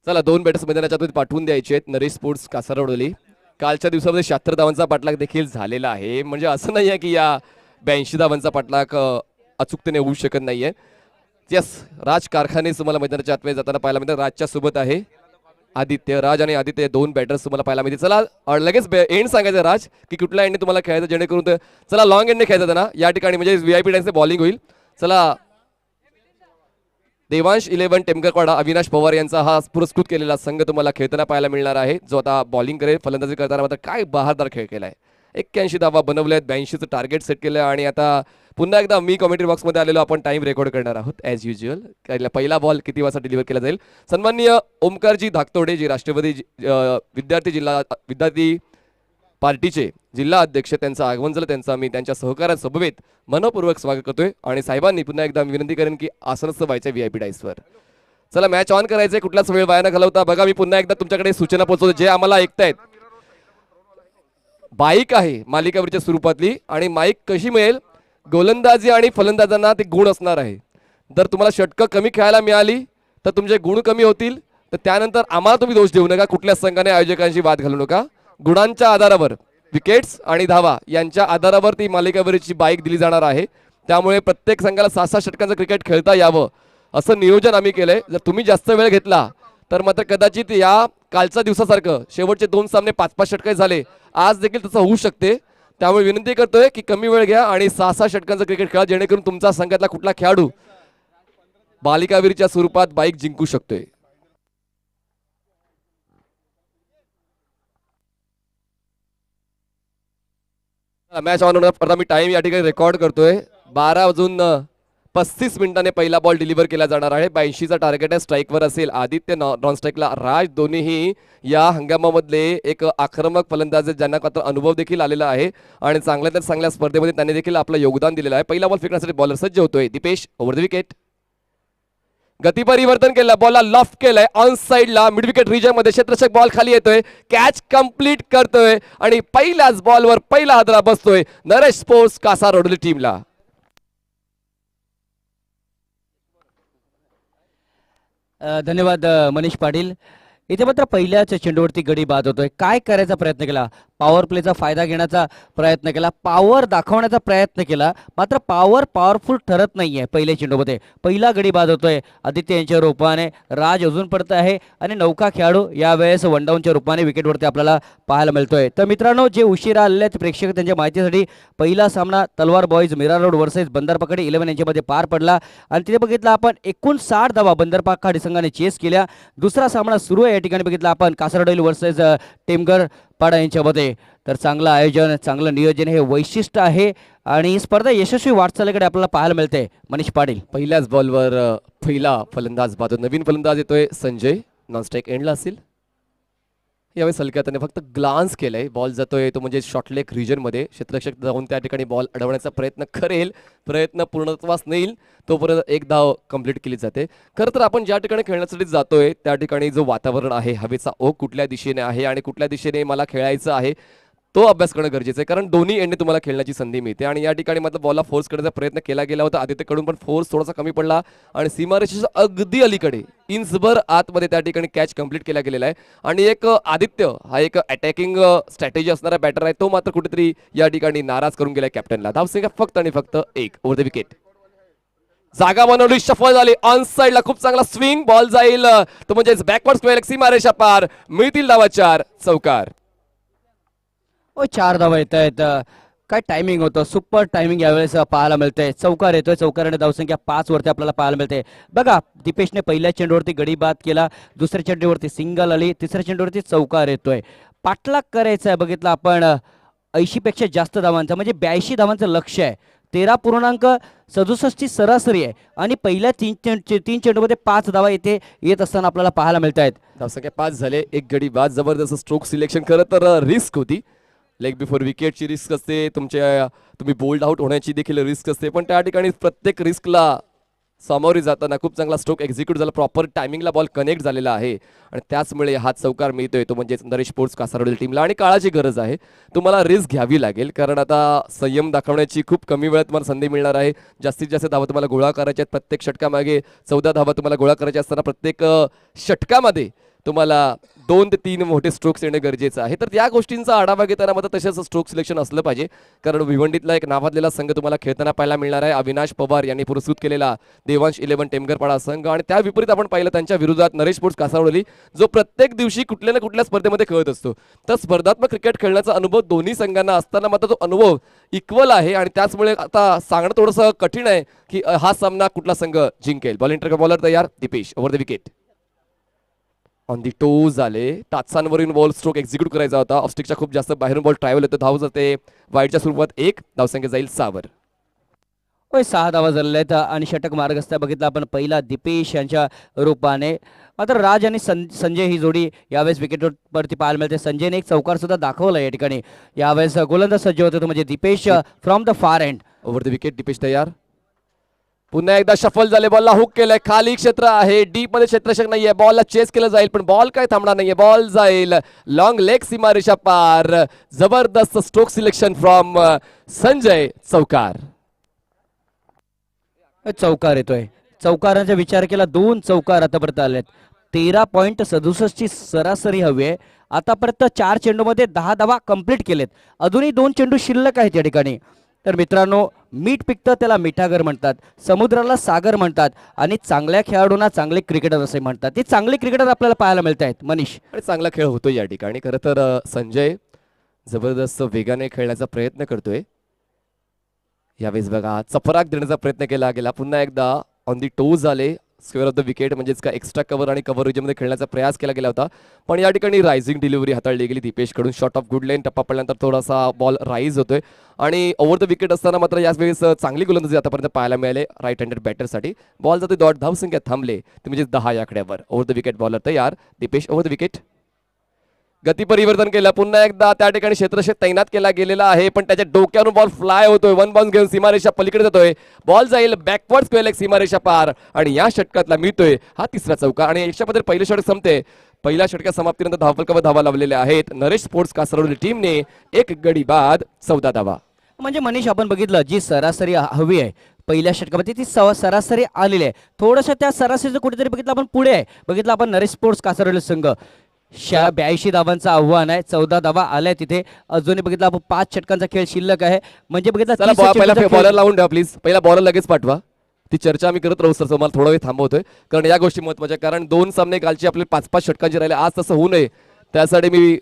चला 2 बॅटर्स मैदानाच्या आतमध्ये पाठवून द्यायचे आहेत. नरेश स्पोर्ट्स कासारवडोली. कालच्या दिवसामध्ये 76 धावांचा पाठलाग देखील झालेला आहे. म्हणजे असं नाही आहे की या 82 धावांचा पाठलाग अचूकतेने होऊ शकत नाहीये. यस, राज कारखाने तुम्हाला मैदानाच्या आतमध्ये जाताना पाहायला मिळतात. राजच्या सोबत आहे आदित्य. राज आणि आदित्य 2 बॅटर्स तुम्हाला पाहायला मिळते. चला लगेच एंड सांगायचं राज की कुठल्या एंडने तुम्हाला खेळायचं, जेणेकरून चला लॉंग एंडने खेळायचं ना या ठिकाणी, म्हणजे VIP टाइम्सचे बॉलिंग होईल. चला देवांश 11 टेमकरवाडा अविनाश पवार यांचा हा पुरस्कृत केलेला संघ तुम्हाला खेळताना पाहायला मिळणार आहे, जो आता बॉलिंग करेल. फलंदाजी करताना मात्र काय बहारदार खेळ केलाय. 81 धावा बनवल्यात, 82चं टार्गेट सेट केलं. आणि आता पुन्हा एकदा मी कमेंट्री बॉक्समध्ये आलेलो, आपण टाइम रेकॉर्ड करणार आहोत ॲज युज्युअल. पहिला बॉल किती वाजता डिलिव्हर केला जाईल. सन्माननीय ओमकारजी धाकतोडे जे राष्ट्रवादी विद्यार्थी पार्टीचे जिल्हा अध्यक्ष, त्यांचं आगमन झालं. त्यांचं आम्ही त्यांच्या सहकार्यासमवेत मनपूर्वक स्वागत करतोय. आणि साहेबांनी पुन्हा एकदा विनंती करेन की आसनस्थ व्हायचं VIP डाईसवर. चला मॅच ऑन करायचंय, कुठलाच वेळ वाया न घालवता. बघा मी पुन्हा एकदा तुमच्याकडे सूचना पोहोचवतो, जे आम्हाला ऐकतायत. बाईक आहे मालिकावरच्या स्वरूपातली, आणि माईक कशी मिळेल, गोलंदाजी आणि फलंदाजांना ते गुण असणार आहे. जर तुम्हाला षटकं कमी खेळायला मिळाली तर तुमचे गुण कमी होतील. तर त्यानंतर आम्हाला तुम्ही दोष देऊ नका, कुठल्या संघाने आयोजकांशी वाद घालू नका. गुणांच्या आधारावर विकेट्स आणि धावा यांच्या आधारावर ती मालिकावरची बाईक दिली जाणार आहे. त्यामुळे प्रत्येक संघाला 6-6 षटकांचं क्रिकेट खेळता यावं असं नियोजन आम्ही केलंय. जर तुम्ही जास्त वेळ घेतला तर मात्र कदाचित या कालच्या दिवसासारखं शेवटचे 2 सामने 5-5 षटके झाले, आज देखील तसं होऊ शकते. त्यामुळे विनंती करतोय की कमी वेळ घ्या आणि 6-6 षटकांचं क्रिकेट खेळा, जेणेकरून तुमचा संघातला कुठला खेळाडू मालिकावीरच्या स्वरूपात बाईक जिंकू शकतोय. मॅच ऑन होण्यापर्यंत मी टाइम या ठिकाणी रेकॉर्ड करतोय. 12:35 पहिला बॉल डिलिव्हर केला जाणार आहे. 82चा टार्गेट आहे. स्ट्राईकवर असेल आदित्य, नॉन स्ट्राईकला राज. दोन्हीही या हंगामामधले एक आक्रमक फलंदाज ज्यांना मात्र अनुभव देखील आलेला आहे आणि चांगल्या चांगल्या स्पर्धेमध्ये त्यांनी देखील आपलं योगदान दिलेलं आहे. पहिला बॉल फेकण्यासाठी बॉलर सज्ज होतोय. Deepesh over the wicket. गती परिवर्तन केलं, बॉलला लॉफ्ट केलंय ऑन साइडला मिड विकेट रिजन मध्ये. क्षेत्ररक्षक बॉल खाली येतोय, कॅच कंप्लीट करतोय आणि पहिल्याच बॉलवर पहिला हादरा बसतोय नरेश स्पोर्ट्स कासारवडोली टीमला. धन्यवाद मनीष पाटील. इथे मात्र पहिल्याच चेंडूवरती गडी बाद होतोय. काय करायचा प्रयत्न केला, पॉवर प्लेचा फायदा घेण्याचा प्रयत्न केला, पॉवर दाखवण्याचा प्रयत्न केला, मात्र पॉवरफुल ठरत नाहीये. पहिल्या चेंडूमध्ये पहिला गडी बाद होतोय आदित्य यांच्या रूपाने. राज अजून पडत आहे आणि नौका खेळाडू यावेळेस वनडाऊनच्या रूपाने विकेटवरती आपल्याला पाहायला मिळतोय. तर मित्रांनो, जे उशिरा आलेले आहेत प्रेक्षक, त्यांच्या माहितीसाठी पहिला सामना तलवार बॉईज मीरा रोड वर्सेस बंदरपाखाडी 11 यांच्यामध्ये पार पडला आणि तिथे बघितलं आपण एकूण 60 धावा बंदरपाखाडी संघाने चेस केल्या. दुसरा सामना सुरू आहे या ठिकाणी बघितला आपण कासारवडोली वर्सेस टेमघर पाडा यांच्यामध्ये. तर चांगलं आयोजन, चांगलं नियोजन हे वैशिष्ट्य आहे आणि ही स्पर्धा यशस्वी वाटचालीकडे आपल्याला पाहायला मिळते. मनीष पाटील. पहिल्याच बॉलवर पहिला फलंदाज बाद. नवीन फलंदाज येतोय संजय, नॉन स्ट्राईक एंडला असेल. यावेळेस हलक्या त्याने फक्त ग्लान्स केलंय. बॉल जातोय तो म्हणजे शॉर्टलेग रिजनमध्ये. क्षेत्ररक्षक जाऊन त्या ठिकाणी बॉल अडवण्याचा प्रयत्न करेल. प्रयत्न पूर्णत्वास नेईल तोपर्यंत एक धाव कंप्लीट केली जाते. खरं तर आपण ज्या ठिकाणी खेळण्यासाठी जातोय त्या ठिकाणी जो वातावरण आहे, हवेचा ओघ कुठल्या दिशेने आहे आणि कुठल्या दिशेने मला खेळायचं आहे तो अभ्यास करणं गरजेचं आहे. कारण दोन्ही एंडने तुम्हाला खेळण्याची संधी मिळते आणि या ठिकाणी मात्र बॉलला फोर्स करण्याचा प्रयत्न केला गेला होता आदित्यकडून, पण फोर्स थोडासा कमी पडला आणि सीमारेषेच्या अगदी अलीकडे इंचभर आतमध्ये त्या ठिकाणी कॅच कंप्लीट केला गेलेला आहे. आणि एक आदित्य हा एक अटॅकिंग स्ट्रॅटेजी असणारा बॅटर आहे, तो मात्र कुठेतरी या ठिकाणी नाराज करून गेलाय कॅप्टनला. धावसंख्या फक्त आणि फक्त 1 ओव्हर द विकेट. जागा बनवली, शफल झाली ऑन साइडला, खूप चांगला स्विंग, बॉल जाईल तो म्हणजे बॅकवर्ड स्क्वेअर, सीमारेषा पार, मिळतील धावा 4, चौकार. 4 धावा येत आहेत. काय टायमिंग होतं, सुपर टायमिंग यावेळेस पाहायला मिळतंय. चौकार येतोय, चौकाराने धावसंख्या 5 वरती आपल्याला पाहायला मिळते. बघा दीपेशने पहिल्या चेंडूवरती गडी बाद केला, दुसऱ्या चेंडूवरती सिंगल आली, तिसऱ्या चेंडूवरती चौकार येतोय. पाठलाग करायचा आहे. बघितलं आपण 80 पेक्षा जास्त धावांचा म्हणजे 82 धावांचं लक्ष आहे. 13.67 ची सरासरी आहे आणि पहिल्या तीन चेंडूमध्ये 5 धावा इथे येत असताना आपल्याला पाहायला मिळत आहेत. धावसंख्या 5 झाले, एक गडी बाद. जबरदस्त स्ट्रोक सिलेक्शन. खरं तर रिस्क होती, लेग बिफोर विकेटची रिस्क असते, तुम्ही बोल्ड आउट होण्याची देखील रिस्क असते, पण त्या ठिकाणी प्रत्येक रिस्कला सामोरी जाताना खूप चांगला स्ट्रोक एक्झिक्यूट झाला, प्रॉपर टायमिंगला बॉल कनेक्ट झालेला आहे आणि त्याचमुळे हा चौकार मिळतोय तो म्हणजे नरेश स्पोर्ट्स कासारवडील टीमला. आणि काळाची गरज आहे, तुम्हाला रिस्क घ्यावी लागेल कारण आता संयम दाखवण्याची खूप कमी वेळात तुम्हाला संधी मिळणार आहे. जास्तीत जास्त धावा तुम्हाला गोळा करायच्या आहेत. प्रत्येक षटकामागे 14 धावा तुम्हाला गोळा करायच्या असताना प्रत्येक षटकामध्ये तुम्हाला 2 ते 3 मोठे स्ट्रोक्स येणे गरजेचं आहे. तर या गोष्टींचा आढावा घेताना मात्र तसेच स्ट्रोक सिलेक्शन असलं पाहिजे कारण भिवंडीतला एक नावाजलेला संघ तुम्हाला खेळताना पाहायला मिळणार आहे. अविनाश पवार यांनी पुरस्कृत केलेला देवांश 11 टेमगरपाडा संघ आणि त्या विपरीत आपण पाहिलं त्यांच्या विरोधात नरेश स्पोर्ट्स कासावडोली जो प्रत्येक दिवशी कुठल्या ना कुठल्या स्पर्धेमध्ये खेळत असतो. तर स्पर्धात्मक क्रिकेट खेळण्याचा अनुभव दोन्ही संघांना असताना मात्र तो अनुभव इक्वल आहे आणि त्याचमुळे आता सांगणं थोडंसं कठीण आहे की हा सामना कुठला संघ जिंकेल. बॉल इंटर बॉलर तयार, Deepesh over the wicket. On the toes आले, टाचांवरून बॉल स्ट्रोक एक्झिक्यूट करायचा होता. ऑफस्टिकच्या खूप जास्त बाहेरून बॉल ट्रॅव्हल होतो, धाव जाते वाईडच्या स्वरूपात 1, धावसंख्या जाईल 6 वर. 6 धावा झालेल्या आहेत आणि षटक मार्गस्थ बघितला आपण पहिला दीपेश यांच्या रूपाने. मात्र राज आणि संजय ही जोडी यावेळेस विकेटवरती पाहायला मिळते. संजयने एक चौकार सुद्धा दाखवला या ठिकाणी. यावेळेस गोलंदाज सज्ज होते तो म्हणजे Deepesh from the far end. Over the wicket, Deepesh तयार. पुन्हा एकदा शफल झाले, बॉलला हुक केलंय, खाली क्षेत्र आहे, डीप मध्ये क्षेत्ररक्षक नाहीये, बॉलला चेस केलं जाईल पण बॉल काय थांबणार नाहीये, बॉल जाईल लॉंग लेग, सीमारेषा पार. जबरदस्त स्ट्रोक सिलेक्शन फ्रॉम संजय, चौकार. चौकार येतोय. चौकारांचा विचार केला 2 चौकार आतापर्यंत आलेत. 13.67 ची सरासरी हवी आहे. आतापर्यंत 4 चेंडूमध्ये 10 धावा कंप्लीट केलेत. अजूनही 2 चेंडू शिल्लक आहेत या ठिकाणी. तर मित्रांनो, मीठ पिकतं त्याला मिठागर म्हणतात, समुद्राला सागर म्हणतात आणि चांगल्या खेळाडूंना चांगले क्रिकेटर असे म्हणतात. ते चांगले क्रिकेटर आपल्याला पाहायला मिळत आहेत मनीष. आणि चांगला खेळ होतोय या ठिकाणी. खरं तर संजय जबरदस्त वेगाने खेळण्याचा प्रयत्न करतोय. यावेळेस बघा चपराक देण्याचा प्रयत्न केला गेला. पुन्हा एकदा ऑन दी टोज आले, स्क्वेअर ऑफ द विकेट म्हणजेच का एक्स्ट्रा कव्हर आणि कव्हर रिजनमध्ये खेळण्याचा प्रयास केला गेला होता पण या ठिकाणी रायझिंग डिलिव्हरी हाताळली गेली दीपेशकडून. शॉट ऑफ गुड लाईन, टप्पा पडल्यानंतर थोडासा बॉल राईज होतोय आणि ओव्हर द विकेट असताना मात्र याच वेळेस चांगली गोलंदाजी आतापर्यंत पाहायला मिळाले राईट हँडेड बॅटरसाठी. बॉल जाते डॉट, धावसंख्या थांबले ते म्हणजे 10 या आकड्यावर. ओव्हर द विकेट बॉलर तयार, दीपेश ओव्हर द विकेट. गती परिवर्तन केलं, पुन्हा एकदा त्या ठिकाणी क्षेत्ररक्षक तैनात केला गेलेला आहे पण त्याच्या डोक्यावरून बॉल फ्लाय होतोय, 1 बाउन्स घेऊन सीमारेषा पलीकडे जातोय, बॉल जाईल बॅकवर्ड स्क्वेअर लेग, सीमारेषा पार आणि या षटकातला मिळतोय हा तिसरा चौकार. आणि याच्यामध्ये पहिलं षटक संपते. पहिल्या षटका समाप्तीनंतर धावफलकावर धावा लावलेल्या आहेत नरेश स्पोर्ट्स कासारवली टीमने. 1 गडी बाद, 14 धावा. म्हणजे मनीष आपण बघितलं जी सरासरी हवी आहे पहिल्या षटकामध्ये ती सरासरी आलेली आहे. थोडंसं त्या सरासरीचं कुठेतरी बघितलं आपण पुढे आहे. बघितलं आपण नरेश स्पोर्ट्स कासारवली संघ 82 धावांचं आव्हान आहे, 14 धावा आल्या तिथे. अजूनही बघितलं आपण 5 षटकांचा खेळ शिल्लक आहे. म्हणजे बघितलं पहिला बॉलर लावून द्या प्लीज, पहिला बॉलर लगेच पाठवा. ती चर्चा आम्ही करत राहू सर, मला थोडा वेळ थांबवतोय कारण या गोष्टी महत्वाच्या. कारण 2 सामने कालची आपले 5-5 षटकांचे राहिले, आज तसं होऊ नये त्यासाठी मी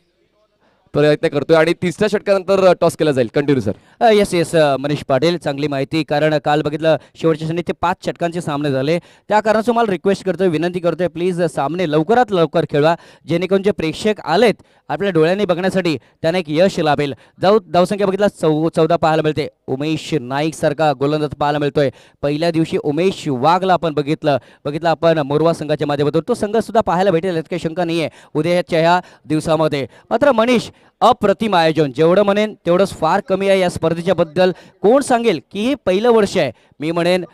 प्रयत्न करतोय आणि तिसऱ्या षटकानंतर टॉस केला जाईल. Continue sir. Yes yes Manish Patil, चांगली माहिती. कारण काल बघितलं शेवटच्या क्षणी ते 5 षटकांचे सामने झाले. त्या कारणाचं मला रिक्वेस्ट करतोय, विनंती करतोय, प्लीज सामने लवकरात लवकर खेळवा, जेणेकरून जे प्रेक्षक आलेत आपल्या डोळ्यांनी बघण्यासाठी त्यांना एक यश लाभेल. धावसंख्या बघितला 14 पाहायला मिळते. उमेश नाईक सारखा गोलंदाज पाहायला मिळतोय. पहिल्या दिवशी उमेश वाघला आपण बघितलं आपण मोरवा संघाच्या माध्यमातून. तो संघ सुद्धा पाहायला भेटेल, यात काही शंका नाही आहे उद्याच्या ह्या दिवसामध्ये. मात्र मनीष, अप्रतिम आयोजन, जेवढं म्हणेन तेवढंच फार कमी आहे या स्पर्धेच्या बद्दल. कोण सांगेल की हे पहिलं वर्ष आहे? मी म्हणेन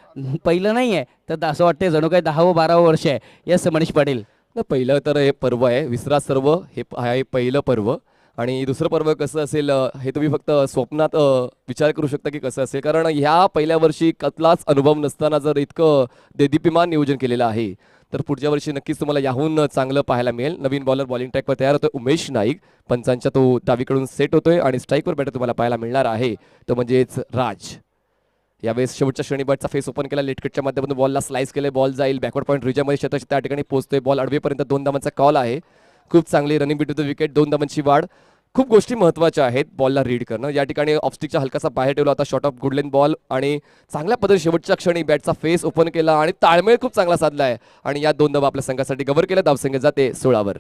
पहिलं नाही आहे तर असं वाटतं जणू काही 10व-12व वर्ष आहे. यस मनीष पाटील. पहिलं तर हे पर्व आहे, विसरा सर्व, हे आहे पहिलं पर्व. आणि दुसरं पर्व कसं असेल हे तुम्ही फक्त स्वप्नात विचार करू शकता की कसं असेल, कारण ह्या पहिल्या वर्षी कसलाच अनुभव नसताना जर इतकं देदीप्यमान नियोजन केलेलं आहे तर पुढच्या वर्षी नक्कीच तुम्हाला याहून चांगलं पाहायला मिळेल. नवीन बॉलर बॉलिंग ट्रॅकवर तयार होतोय उमेश नाईक, पंचांच्या तो डावीकडून सेट होतोय आणि स्ट्राईकवर बॅटर तुम्हाला पाहायला मिळणार आहे तो म्हणजेच राज. यावेळेस शेवटच्या श्रेणी बॅटचा फेस ओपन केला, लेटकटच्या माध्यमातून बॉलला स्लाइस केले, बॉल जाईल बॅकवर्ड पॉईंट रिजनमध्ये, क्षेत्राच्या त्या ठिकाणी पोहोचतोय. बॉल अडवेपर्यंत 2 धावांचा कॉल आहे. खूप चांगली रनिंग बिटवीन द विकेट, 2 धावांची वाढ. खूप गोष्टी महत्त्वाच्या आहेत बॉलला रीड करणं. या ठिकाणी ऑफस्टिकचा हलकासा बाहेर ठेवला होता, शॉर्ट ऑफ गुडलेन बॉल आणि चांगल्या पद्धतीने शेवटच्या क्षणी बॅटचा फेस ओपन केला आणि ताळमेळ खूप चांगला साधला आहे आणि या 2 धावा आपल्या संघासाठी कव्हर केल्या. धावसंख्या जाते 16वर.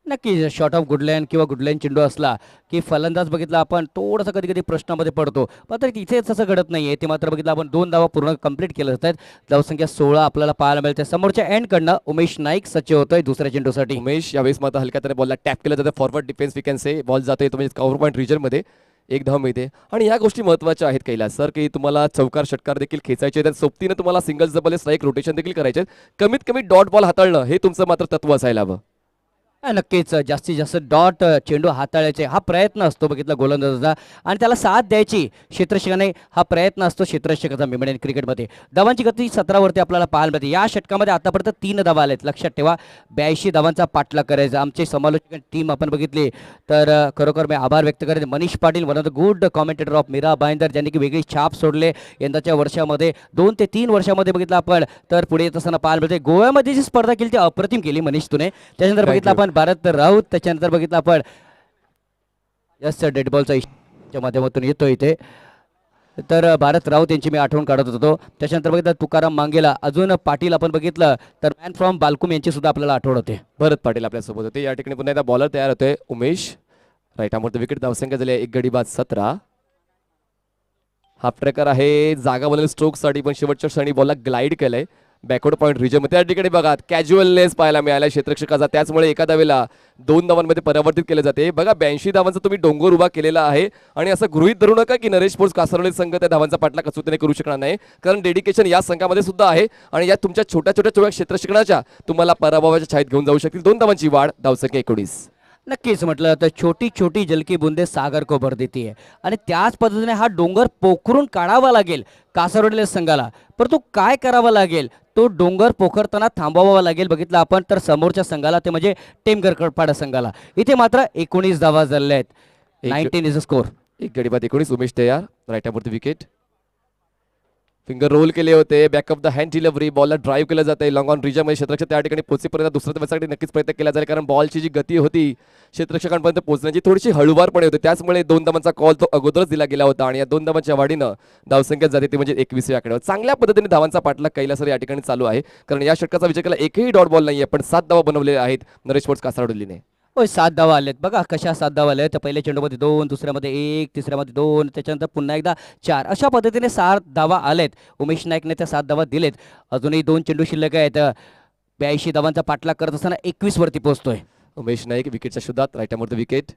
नक्की शॉर्ट ऑफ गुडलँड किंवा गुडलँड चेंडू असला की फलंदाज बघितला आपण थोडंसं कधी कधी प्रश्नामध्ये पडतो, मात्र तिथे तसं घडत नाहीये. ते मात्र बघितलं आपण 2 धावा पूर्ण कंप्लीट केल्या जातात. धावसंख्या 16 आपल्याला पाहायला मिळते. समोरच्या एंडकडनं उमेश नाईक सज्ज होतोय दुसऱ्या चेंडूसाठी. उमेश यावेळेस मात्र हलक्या त्याने बॉलला टॅप केलं जातं. Forward defence we can say, ball जातो येतो म्हणजे कव्हर पॉईंट रिजनमध्ये 1 धाव मिळते. आणि या गोष्टी महत्त्वाच्या आहेत कैलास सर, की तुम्हाला चौकार षटकार देखील खेचायचे आहेत, सोबतीनं तुम्हाला सिंगल्स डबल स्ट्राईक रोटेशन देखील करायचे आहेत. कमीत कमी डॉट बॉल हाताळणं हे तुमचं मात्र तत्व असायला हवं. नक्कीच जास्तीत जास्त डॉट चेंडू हाताळायचे हा प्रयत्न असतो बघितला गोलंदाजाचा, आणि त्याला साथ द्यायची क्षेत्ररक्षकाने हा प्रयत्न असतो क्षेत्ररक्षकाचा. मी म्हणेन क्रिकेटमध्ये धावांची गती 17वरती आपल्याला पाहायला मिळते. या षटकामध्ये आतापर्यंत 3 धावा आलेत, लक्षात ठेवा. 82 धावांचा पाठलाग करायचा. आमचे समालोचक टीम आपण बघितली तर खरोखर मी आभार व्यक्त करेन. Manish Patil, one of the good commentator of Mira Bhayander, ज्यांनी की वेगळी छाप सोडले यंदाच्या वर्षामध्ये. 2 ते 3 वर्षामध्ये बघितलं आपण तर पुढे येत असताना पाहायला मिळते. गोव्यामध्ये जी स्पर्धा केली ती अप्रतिम केली मनीष तुने. त्याच्यानंतर बघितलं आपण भारत राऊत, त्याच्यानंतर बघितलं आपण यस डेड बॉलच्या माध्यमातून येतो इथे तर भारत राऊत यांची मी आठवण काढत होतो. त्याच्यानंतर बघितलं तुकाराम मांगेला, अजून पाटील आपण बघितलं तर मॅन फ्रॉम बालकुम यांची सुद्धा आपल्याला आठवण होते. भरत पाटील आपल्यासोबत होते. या ठिकाणी पुन्हा एकदा बॉलर तयार होतोय उमेश. Right आमोर wicket. धावसंख्या झाली 1 गडी बाद 17. हाफ ट्रॅकर आहे, जागा बनवली स्ट्रोकसाठी, पण शेवटच्या क्षणी बॉलला ग्लाइड केलंय बॅकवर्ड पॉईंट रिजनमध्ये. त्या ठिकाणी बघा कॅज्युअलनेस पाहायला मिळाला क्षेत्ररक्षकाचा, त्याचमुळे एका धावेला 2 धावांमध्ये परावर्तित केले जाते. बघा 82 धावांचा तुम्ही डोंगर उभा केलेला आहे आणि असं गृहीत धरू नका की नरेश स्पोर्ट्स कासरवली संघ त्या धावांचा पाठलाग कसोटीने करू शकणार नाही, कारण डेडिकेशन या संघामध्ये सुद्धा आहे आणि या तुमच्या छोट्या छोट्या क्षेत्ररक्षकाच्या तुम्हाला पराभवाच्या छायेत घेऊन जाऊ शकतील. 2 धावांची वाढ, धावसंख्या 19. नक्कीच म्हटलं तर छोटी छोटी जलकी बुंदे सागर को भर देती है, आणि त्याच पद्धतीने हा डोंगर पोखरून काढावा लागेल कासरवडलेल्या संघाला. परंतु काय करावं लागेल, तो डोंगर पोखरताना थांबवावा लागेल. बघितलं आपण तर समोरच्या संघाला, ते म्हणजे टेमगरपाडा संघाला. इथे मात्र 19 धावा झालेल्या आहेत. 19 इज अ स्कोर. 1 गडी बाद 19. उमेश तयार, right arm over the wicket. Finger roll केले होते, back of the hand delivery, बॉलला ड्राईव्ह केलं जाते लॉंग ऑन रिजनमध्ये. क्षेत्ररक्षक त्या ठिकाणी पोहोचेपर्यंत दुसऱ्या धावेसाठी नक्कीच प्रयत्न केला जाईल, कारण बॉलची जी गती होती क्षेत्ररक्षकांपर्यंत पोहोचण्याची थोडीशी हळूवारपणे होते, त्याचमुळे 2 धावांचा कॉल तो अगोदरच दिला गेला होता आणि या 2 धावांच्या वाढीनं धावसंख्या जाते ती म्हणजे 21 आकड्यावर. चांगल्या पद्धतीने धावांचा पाठलाग कैलासर या ठिकाणी चालू आहे, कारण या षटकाचा विचार केला एकही डॉट बॉल नाही आहे, पण 7 धावा बनवलेल्या आहेत नरेश स्पोर्ट्स कासारवडलीने. होय 7 धावा आलेत. बघा कशा 7 धावा आल्या. तर पहिल्या चेंडूमध्ये 2, दुसऱ्यामध्ये 1, तिसऱ्यामध्ये 2, त्याच्यानंतर पुन्हा एकदा 4, अशा पद्धतीने 7 धावा आलेत. उमेश नाईकने त्या 7 धावा दिलेत. अजूनही 2 चेंडू शिल्लक आहेत. 82 धावांचा पाठलाग करत असताना 21 वरती पोहोचतोय उमेश नाईक. विकेटच्या शोधात, right arm over the wicket.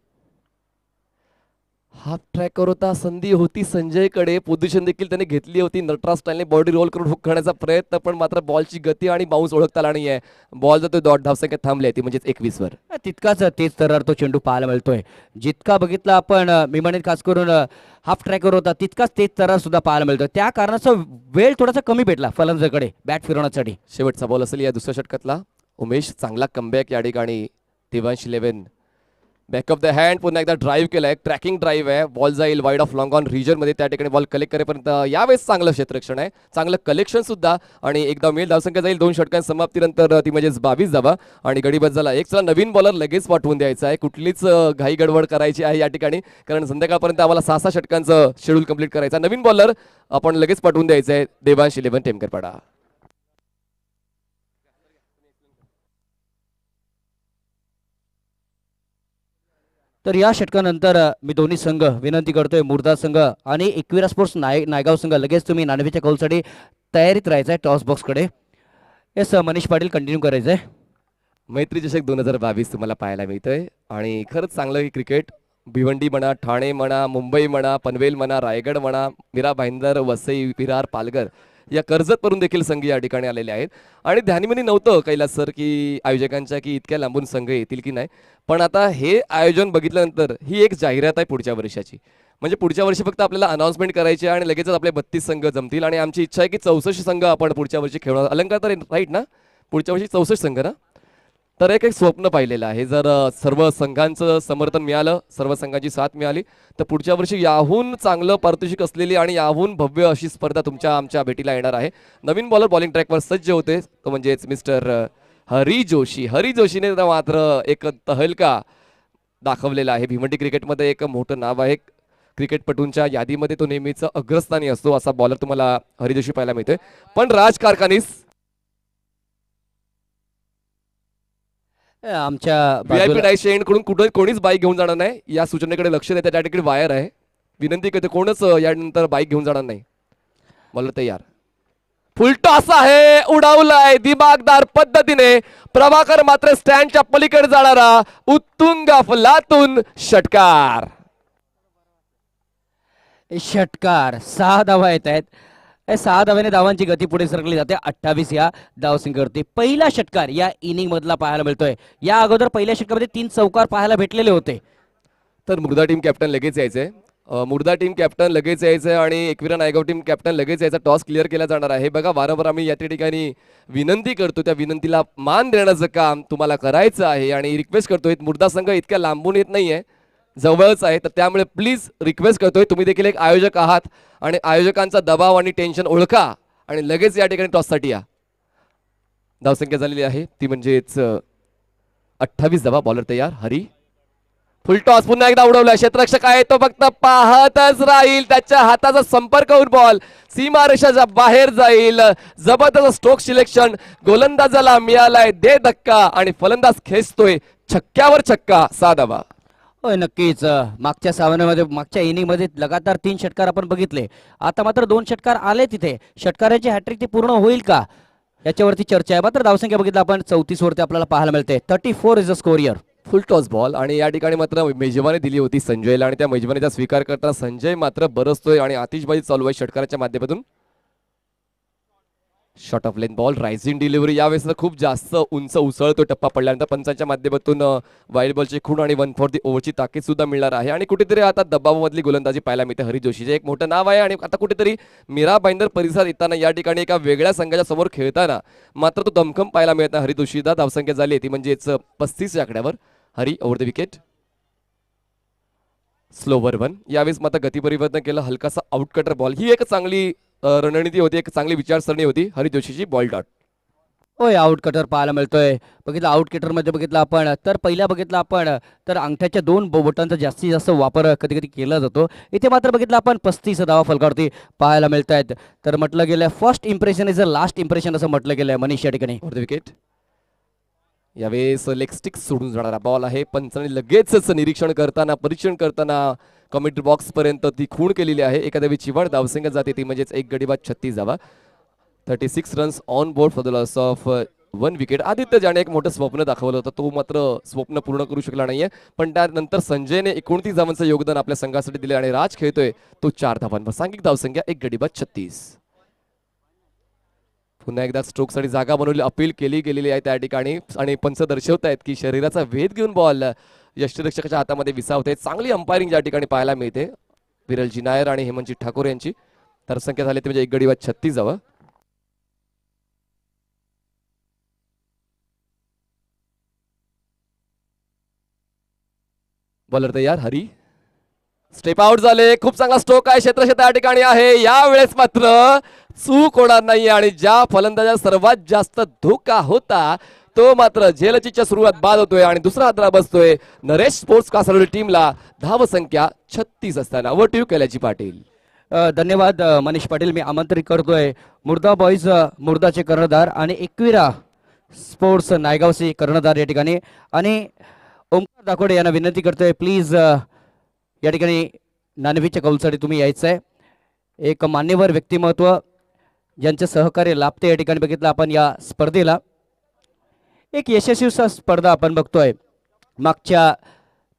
Half tracker होता, संधी होती संजयकडे, पोझिशन देखील त्याने घेतली होती. नटराज स्टाईलने बॉडी रोल करून हुक करण्याचा प्रयत्न, पण मात्र बॉलची गती आणि बाउन्स ओळखता आला नाहीये. बॉल जातो डॉट, धावसंख्या थांबली आहे ती म्हणजे 21 वर. तितकाच तेज तरार तो चेंडू पाहायला मिळतोय. जितका बघितला आपण मी म्हणेन खास करून हाफ ट्रॅकर होता, तितकाच तेज तरार सुद्धा पाहायला मिळतोय. त्या कारणाचा वेळ थोडासा कमी भेटला फलंदाजाकडे बॅट फिरवण्यासाठी. शेवटचा बॉल असेल या दुसऱ्या षटकातला. उमेश चांगला कमबॅक या ठिकाणी. Devansh 11 back of the hand पुन्हा एकदा ड्राईव्ह केलाय, ट्रॅकिंग ड्राईव्ह आहे, बॉल जाईल वाईड ऑफ लॉंग ऑन रिजनमध्ये, त्या ठिकाणी बॉल कलेक्ट करेपर्यंत यावेळेस चांगलं क्षेत्ररक्षण आहे, चांगलं कलेक्शन सुद्धा, आणि एकदा मेल धावसंख्या जाईल 2 षटकांच्या समाप्तीनंतर ती म्हणजेच 22 धावा. आणि गडीबाद झाला एक. चला नवीन बॉलर लगेच पाठवून द्यायचा आहे, कुठलीच घाई गडबड करायची आहे या ठिकाणी, कारण संध्याकाळपर्यंत आम्हाला 6 षटकांचं शेड्यूल कंप्लीट करायचं. नवीन बॉलर आपण लगेच पाठवून द्यायचं आहे, देवांश 11 टेमकरपाडा. तर या षटकानंतर मी दोन्ही संघ विनंती करतोय, मुर्दा संघ आणि एकविरा स्पोर्ट्स नायगाव संघ, लगेच तुम्ही नाणेफेच्या कौलसाठी तयारीत राहायचं आहे टॉस बॉक्सकडे. येस मनीष पाटील, कंटिन्यू करायचं आहे. मैत्री चषक 2022 तुम्हाला पाहायला मिळतोय आणि खरंच चांगलं क्रिकेट. भिवंडी म्हणा, ठाणे म्हणा, मुंबई म्हणा, पनवेल म्हणा, रायगड म्हणा, मीरा भाईंदर, वसई, विरार, पालघर या कर्जतवरून देखील संघ या ठिकाणी आलेले आहेत. आणि ध्यानीमनी नव्हतं कैलास सर की आयोजकांच्या की इतक्या लांबून संघ येतील की नाही, पण आता हे आयोजन बघितल्यानंतर ही एक जाहिरात आहे पुढच्या वर्षाची. म्हणजे पुढच्या वर्षी फक्त आपल्याला अनाउन्समेंट करायची आहे आणि लगेचच आपले 32 संघ जमतील. आणि आमची इच्छा आहे की 64 संघ आपण पुढच्या वर्षी खेळणार. अलंकार तर राईट ना, पुढच्या वर्षी 64 संघ ना. तर एक स्वप्न पाहिलेलं आहे, जर सर्व संघांचं समर्थन मिळालं, सर्व संघांची साथ मिळाली, तर पुढच्या वर्षी याहून चांगलं पारितोषिक असलेली आणि याहून भव्य अशी स्पर्धा आमच्या भेटीला येणार आहे. नवीन बॉलर बॉलिंग ट्रॅकवर सज्ज होते, तो म्हणजेच मिस्टर हरी जोशी. हरी जोशीने मात्र एक तहलका दाखवलेला आहे. भिवंडी क्रिकेटमध्ये एक मोठं नाव आहे, क्रिकेटपटूंच्या यादीमध्ये तो नेहमीच अग्रस्थानी असतो, असा बॉलर तुम्हाला हरी जोशी पाहायला मिळतोय. पण राजकारकानीस आमच्या व्हीआयपी डायस एंड कडून कुठे कोणीच बाईक घेऊन जाणार नाही या सूचनेकडे लक्ष देते. त्या ठिकाणी वायर आहे, विनंती करते कोणच यानंतर बाईक घेऊन जाणार नाही. मला तयार फुल टॉस आहे, उडावलाय दिमागदार पद्धतीने. प्रभाकर मात्र स्टँडच्या पलीकडे जाणारा उत्तुंग फलातून षटकार. षटकार 6 धावा येत आहेत. 6 धाव्याने धावांची गती पुढे सरकली जाते 28 या धावसंख्येवरती. पहिला षटकार या इनिंग मधला पाहायला मिळतोय. या अगोदर पहिल्या षटकामध्ये 3 चौकार पाहायला भेटलेले होते. तर मुर्दा टीम कॅप्टन लगेच यायचंय, मुर्दा टीम कॅप्टन लगेच यायचंय आणि एकविरा नायगाव टीम कॅप्टन लगेच यायचा. टॉस क्लिअर केला जाणार आहे. बघा वारंवार आम्ही या ठिकाणी विनंती करतो, त्या विनंतीला मान देण्याचं काम तुम्हाला करायचं आहे आणि रिक्वेस्ट करतोय. मुर्दा संघ इतक्या लांबून येत नाहीये, जवळच आहे, तर त्यामुळे प्लीज रिक्वेस्ट करतोय, तुम्ही देखील एक आयोजक आहात आणि आयोजकांचा दबाव आणि टेन्शन ओळखा आणि लगेच या ठिकाणी टॉससाठी या. धावसंख्या झालेली आहे ती म्हणजेच 28 धावा. बॉलर तयार हरी. फुल टॉस पुन्हा एकदा उडवला. क्षेत्ररक्षक आहे तो फक्त पाहतच राहील, त्याच्या हाताचा संपर्क होऊन बॉल सीमारेषाच्या बाहेर जाईल. जबरदस्त स्ट्रोक सिलेक्शन गोलंदाजाला मिळालाय, दे धक्का आणि फलंदाज खेचतोय छक्क्यावर छक्का. 6 धावा. होय नक्कीच. मागच्या सामन्यामध्ये मागच्या इनिंगमध्ये लगातार 3 षटकार आपण बघितले. आता मात्र 2 षटकार आले तिथे. षटकारांची हॅट्रिक ती पूर्ण होईल का याच्यावरती चर्चा आहे. मात्र धावसंख्या बघितलं आपण 34 वरती आपल्याला पाहायला मिळते. 34 is a score here. Full toss ball आणि या ठिकाणी मात्र मेजवानी दिली होती संजयला आणि त्या मेजवानीचा स्वीकार करताना संजय मात्र बरसतोय आणि आतिषबाजी चालू आहे षटकाराच्या माध्यमातून. Short of lane ball, rising delivery. यावेळेस खूप जास्त उंच उसळतो टप्पा पडल्यानंतर पंचांच्या माध्यमातून वाईल्ड बॉलची खूण आणि 1 फॉर दी ओव्हरची ताकीद सुद्धा मिळणार आहे. आणि कुठेतरी आता दबावामधली गोलंदाजी पाहायला मिळते. हरी जोशीचे एक मोठं नाव आहे आणि आता कुठेतरी मीरा भाईंदर परिसरात येताना या ठिकाणी एका वेगळ्या संघाच्या समोर खेळताना मात्र तो दमखम पाहायला मिळत नाही. हरी जोशीदा धावसंख्या झाली ती म्हणजेच 35 या आकड्यावर. Hari over the wicket. Slower 1. यावेळेस मात्र गती परिवर्तन केलं, हलकासा आउटकटर बॉल. ही एक चांगली रणनीती होती, एक चांगली विचारसरणी होती हरी जोशीची. Ball dot. होय आउट कटर पाहायला मिळतोय. बघितलं आउट कटर मध्ये बघितलं आपण तर पहिल्या बघितलं आपण तर अंगठ्याच्या 2 बोटांचा जास्तीत जास्त वापर कधी कधी केला जातो. इथे मात्र बघितलं आपण 35 धावा फलकावरती पाहायला मिळत आहेत. तर म्हटलं गेलं first impression is a last impression असं म्हटलं गेलंय मनीष या ठिकाणी. Over the wicket. यावेळेस लेग स्टिक सोडून जाणारा बॉल आहे. पंचाने लगेचच निरीक्षण करताना परीक्षण करताना कमेंट्री बॉक्स पर्यंत ती खूण केलेली आहे. एखाद्या चिवड धावसंख्या जाते ती म्हणजेच 1 गडी बाद 36 धावा. 36 runs on board for the loss of 1 wicket. Aditya ज्याने एक मोठं स्वप्न दाखवलं होतं तो मात्र स्वप्न पूर्ण करू शकला नाहीये, पण त्यानंतर संजयने 29 धावांचं योगदान आपल्या संघासाठी दिले आणि राज खेळतोय तो 4 धावांवर. सांघिक धावसंख्या 1 गडी बाद 36. पुन्हा एकदा स्ट्रोकसाठी जागा बनवली, अपील केली गेलेली आहे त्या ठिकाणी आणि पंच दर्शवत आहेत की शरीराचा वेध घेऊन बॉल यष्टीरक्षकाच्या हातामध्ये विसावते. चांगली अंपायरिंग या ठिकाणी पाहायला मिळते विरलजी नायर आणि हेमंतजी ठाकूर यांची. तर संख्या झाली ती म्हणजे 1 गडी बाद 36 धावा. बॉलर तयार हरी स्टेप आउट झाले. खूप चांगला स्ट्रोक आहे. क्षेत्रक्षेत्र या ठिकाणी आहे. यावेळेस मात्र चूक होणार नाही आणि ज्या फलंदाजा सर्वात जास्त धोका होता तो मात्र झेलचीच्या सुरुवात बाद होतोय आणि दुसरा हातरा बसतोय नरेश स्पोर्ट्स कासरवली टीमला. धाव संख्या 36 असताना. Over to you Kailaji Patil. धन्यवाद मनीष पाटील. मी आमंत्रित करतोय मुर्दा बॉईज मुर्दाचे कर्णधार आणि एकविरा स्पोर्ट्स नायगावचे कर्णधार या ठिकाणी आणि ओमकार दाखोडे यांना विनंती करतोय प्लीज या ठिकाणी नाणेफेकच्या कौलसाठी तुम्ही यायचं आहे. एक मान्यवर व्यक्तिमत्व ज्यांचं सहकार्य लाभते या ठिकाणी बघितलं आपण या स्पर्धेला. एक यशस्वी स्पर्धा आपण बघतोय. मागच्या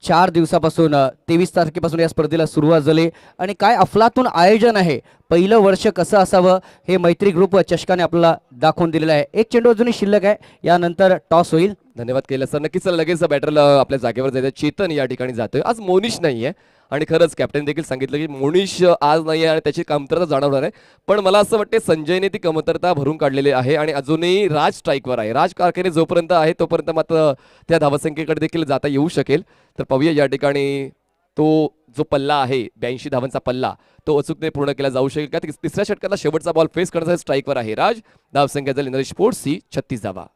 4 दिवसापासून 23 तारखेपासून या स्पर्धेला सुरुवात झाली आणि काय अफलातून आयोजन आहे. पहिलं वर्ष कसं असावं हे मैत्री ग्रुप चषकाने आपल्याला दाखवून दिलेलं आहे. एक चेंडू अजूनही शिल्लक आहे. यानंतर टॉस होईल. धन्यवाद केलं सर. नक्कीच लगेच बॅटरला आपल्या जागेवर जायचं. चेतन या ठिकाणी जातोय. आज मोनिश नाहीये आणि खरंच कॅप्टन देखील सांगितलं की मोनिश आज नाही आहे आणि त्याची कमतरता जाणवणार आहे. पण मला असं वाटते संजयने ती कमतरता भरून काढलेली आहे आणि अजूनही राज स्ट्राईकवर आहे. राज कारखेने जोपर्यंत आहे तोपर्यंत मात्र त्या धावसंख्येकडे देखील जाता येऊ शकेल. तर पाहूया या ठिकाणी तो जो पल्ला आहे 82 धावांचा पल्ला तो अचूकपणे पूर्ण केला जाऊ शकेल का. तिसऱ्या षटकाला शेवटचा बॉल फेस करण्यासाठी स्ट्राईकवर आहे राज. धावसंख्या झाली नरेश स्पोर्ट्सची 36 धावा.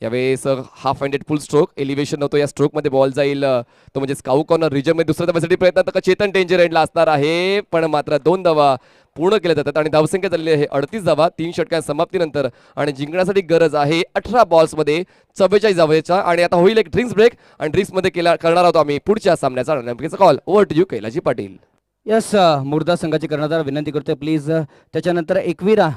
यावेळेस हाफ हँडेड फुल स्ट्रोक एलिव्हेशन होतो. या स्ट्रोक मध्ये बॉल जाईल तो म्हणजे स्काउ कॉर्नर रिजन मध्ये दुसऱ्या धावासाठी प्रयत्न तर चेतन डेंजर एंडला असणार आहे पण मात्र 2 धावा पूर्ण केल्या जातात आणि धावसंख्या झालेली आहे 38 धावा 3 षटकांच्या समाप्तीनंतर आणि जिंकण्यासाठी गरज आहे 18 बॉल्स मध्ये 44 धावांच्या. आणि आता होईल एक ड्रिंक्स ब्रेक आणि ड्रिंक्स मध्ये करणार आहोत आम्ही पुढच्या सामन्याचा नेमकेचा call. Over to you Kailaji Patil. Yes मुर्दा संघाचे कर्णधार विनंती करतोय प्लीज. त्याच्यानंतर एकविरा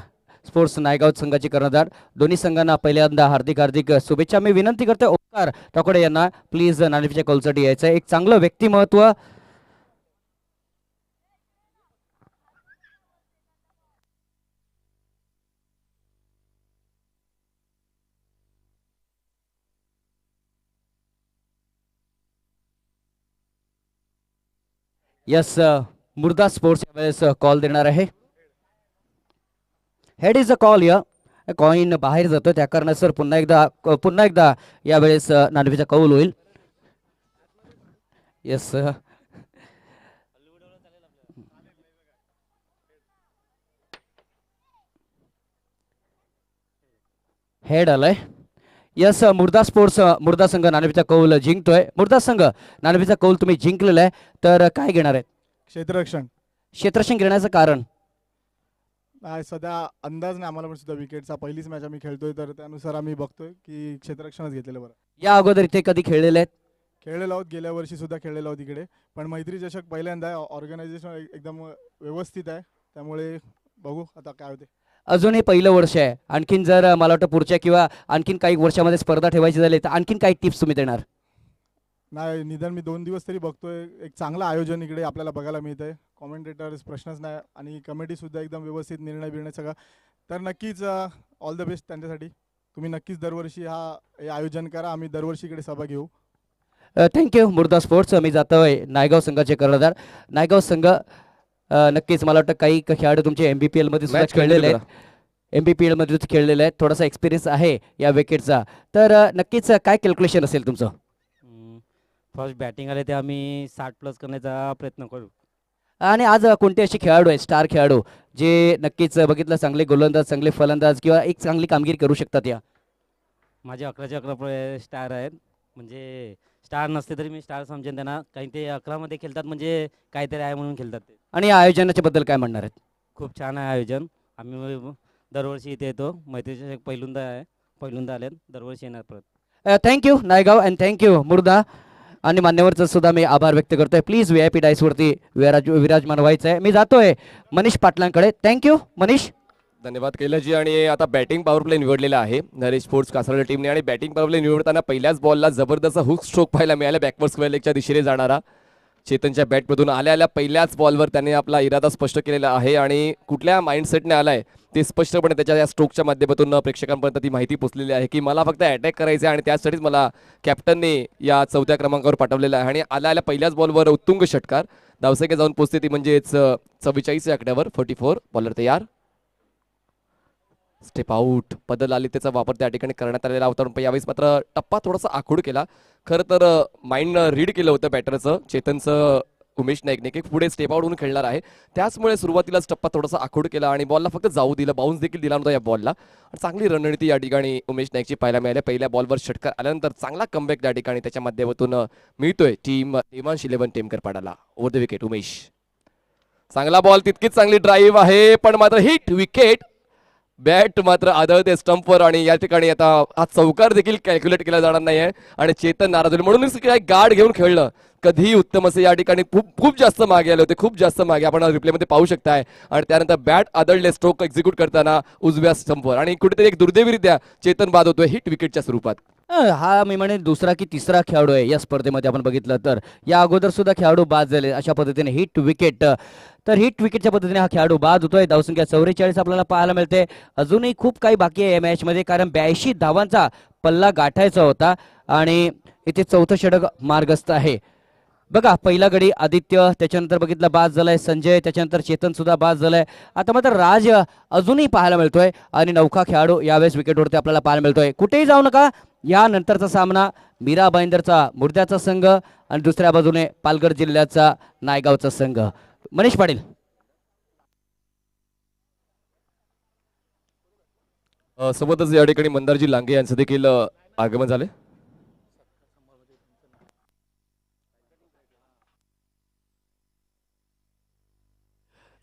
स्पोर्ट्स नायगाव संघाचे कर्णधार. दोन्ही संघांना पहिल्यांदा हार्दिक हार्दिक शुभेच्छा. मी विनंती करतोय ओंकार टाकोडे यांना प्लीज नाणेफेकच्या कौलसाठी यायचं आहे. एक चांगलं व्यक्तिमत्व यस मुर्दा स्पोर्ट्स यावेळेस कॉल देणार आहे. हेड इज अ कॉल या कॉइन बाहेर जातो त्या कारणासर पुन्हा एकदा यावेळेस नाणेफेकचा कौल होईल. यस हेड आलाय. यस मुर्दा स्पोर्ट्स मुर्दा संघ नाणेफेकचा कौल जिंकतोय. मुर्दा संघ नाणेफेकचा कौल तुम्ही जिंकलेला आहे तर काय घेणार आहेत. क्षेत्ररक्षण घेण्याचं कारण नाही सध्या अंदाज नाही आम्हाला पण सुद्धा विकेटचा. पहिलीच मॅच आम्ही खेळतोय तर त्यानुसार आम्ही बघतोय की क्षेत्ररक्षणच घेतलेलं बरं. या अगोदर इथे कधी खेळलेले आहेत. खेळलेलो आहोत गेल्या वर्षी सुद्धा खेळलेलो आहोत इकडे पण मैत्री चषक पहिल्यांदा आहे. ऑर्गनायझेशन एकदम व्यवस्थित आहे त्यामुळे बघू आता काय होते. अजून हे पहिलं वर्ष आहे. आणखीन जर मला वाटतं पुढच्या किंवा आणखीन काही वर्षामध्ये स्पर्धा ठेवायची झाली तर आणखीन काही टिप्स तुम्ही देणार. नाही निदान मी 2 दिवस तरी बघतोय. एक चांगलं आयोजन इकडे आपल्याला बघायला मिळतंय. कॉमेंटेटर्स प्रश्नच नाही आणि कमिटी सुद्धा एकदम व्यवस्थित निर्णय बिर्णय सगळं. तर नक्कीच ऑल द बेस्ट त्यांच्यासाठी. तुम्ही नक्कीच दरवर्षी हे आयोजन करा. आम्ही दरवर्षी इकडे सभा घेऊ. थँक्यू मुर्दा स्पोर्ट्स. मी जातोय नायगाव संघाचे कर्णधार. नायगाव संघ नक्कीच मला वाटतं काही खेळाडू तुमचे MBPL मध्ये सुद्धा खेळलेले आहेत. MBPL मध्ये खेळलेले आहेत. थोडासा एक्सपिरियन्स आहे या विकेटचा तर नक्कीच काय कॅल्क्युलेशन असेल तुमचं. फर्स्ट बॅटिंग आले ते आम्ही 60+ करण्याचा प्रयत्न करू. आणि आज कोणते असे खेळाडू आहेत स्टार खेळाडू जे नक्कीच बघितलं चांगले गोलंदाज चांगले फलंदाज किंवा एक चांगली कामगिरी करू शकतात. या माझे 11चे 11 स्टार आहेत. म्हणजे स्टार नसते तरी मी स्टार समजेन त्यांना. काही ते 11मध्ये खेळतात म्हणजे काहीतरी आहे म्हणून खेळतात ते. आणि या आयोजनाच्या बद्दल काय म्हणणार आहेत. खूप छान आहे आयोजन. आम्ही दरवर्षी इथे येतो. मैत्रीचे पहिल्यांदा आले दरवर्षी येणार परत. थँक्यू नायगाव अँड थँक्यू मुर्दा. आणि मान्यवरचं सुद्धा मी आभार व्यक्त करतोय. प्लीज VIP डायसवरती विराजमान व्हायचं आहे. मी जातोय मनीष पाटलांकडे. थँक्यू मनीष. धन्यवाद कैलाजी. आणि आता बॅटिंग पॉवर प्ले निवडलेला आहे नरेश स्पोर्ट्स कासरवली टीमने आणि बॅटिंग पॉवर प्ले निवडताना पहिल्याच बॉलला जबरदस्त हुक स्ट्रोक पाहायला मिळाला बॅकवर्ड स्क्वेअर लेगच्या दिशेने जाणारा. चेतनच्या बॅटमधून आल्या पहिल्याच बॉलवर त्याने आपला इरादा स्पष्ट केलेला आहे आणि कुठल्या माइंडसेटने आलाय ते स्पष्टपणे त्याच्या या स्ट्रोकच्या माध्यमातून प्रेक्षकांपर्यंत ती माहिती पोचलेली आहे की मला फक्त अटॅक करायचं आहे आणि त्यासाठीच मला कॅप्टनने या 4थ्या क्रमांकावर पाठवलेलं आहे. आणि आल्या पहिल्याच बॉलवर उत्तुंग षटकार. धावसंख्या जाऊन पोचते ती म्हणजेच 44 या आकड्यावर 44. बॉलर तयार. स्टेप आउट बदल आली त्याचा वापर त्या ठिकाणी करण्यात आलेला होता. पण यावेळेस मात्र टप्पा थोडासा आखूड केला. खरं तर माइंड रीड केलं होतं बॅटरचं चेतनचं उमेश नाईकने की पुढे स्टेप आउट होऊन खेळणार आहे. त्याचमुळे सुरुवातीलाच टप्पा थोडासा आखूड केला आणि बॉलला फक्त जाऊ दिलं, बाउन्स देखील दिला नव्हता या बॉलला. चांगली रणनीती या ठिकाणी उमेश नाईकची पाहायला मिळाली. पहिल्या बॉलवर षटकार आल्यानंतर चांगला कमबॅक त्या ठिकाणी त्याच्या माध्यमातून मिळतोय टीम देवांश 11 टेमकरपाडाला. Over the wicket Umesh. चांगला बॉल, तितकीच चांगली ड्राईव्ह आहे पण मात्र हिट विकेट. बॅट मात्र आदळते स्टंपवर आणि या ठिकाणी आता हा चौकार देखील कॅल्क्युलेट केला जाणार नाहीये आणि चेतन नाराज होईल म्हणूनच काय गार्ड घेऊन खेळलं कधीही उत्तम असे. या ठिकाणी खूप जास्त मागे आले होते, खूप जास्त मागे आपण रिप्लेमध्ये पाहू शकताय. आणि त्यानंतर बॅट आदळले स्ट्रोक एक्झिक्यूट करताना उजव्या स्टंपवर आणि कुठेतरी एक दुर्दैवीरित्या चेतन बाद होतोय हिट विकेटच्या स्वरूपात. हा मी म्हणेन दुसरा की तिसरा खेळाडू आहे या स्पर्धेमध्ये आपण बघितलं तर. या अगोदर सुद्धा खेळाडू बाद झाले अशा पद्धतीने हिट विकेट. तर हिट विकेटच्या पद्धतीने हा खेळाडू बाद होतोय. धावसंख्या 44 आपल्याला पाहायला मिळते. अजूनही खूप काही बाकी आहे या मॅचमध्ये कारण 82 धावांचा पल्ला गाठायचा होता आणि इथे चौथं षटक मार्गस्थ आहे. बघा पहिला गडी आदित्य, त्याच्यानंतर बघितलं बाद झालाय संजय, त्याच्यानंतर चेतन सुद्धा बाद झालाय. आता मात्र राज अजूनही पाहायला मिळतोय आणि नौखा खेळाडू यावेळेस विकेटवरती आपल्याला पाहायला मिळतोय. कुठेही जाऊ नका. यानंतरचा सामना मीरा भाईंदरचा मुर्द्याचा संघ आणि दुसऱ्या बाजूने पालघर जिल्ह्याचा नायगावचा संघ. मनीष पाटील. सोबतच या ठिकाणी मंदारजी लांगे यांचं देखील आगमन झाले.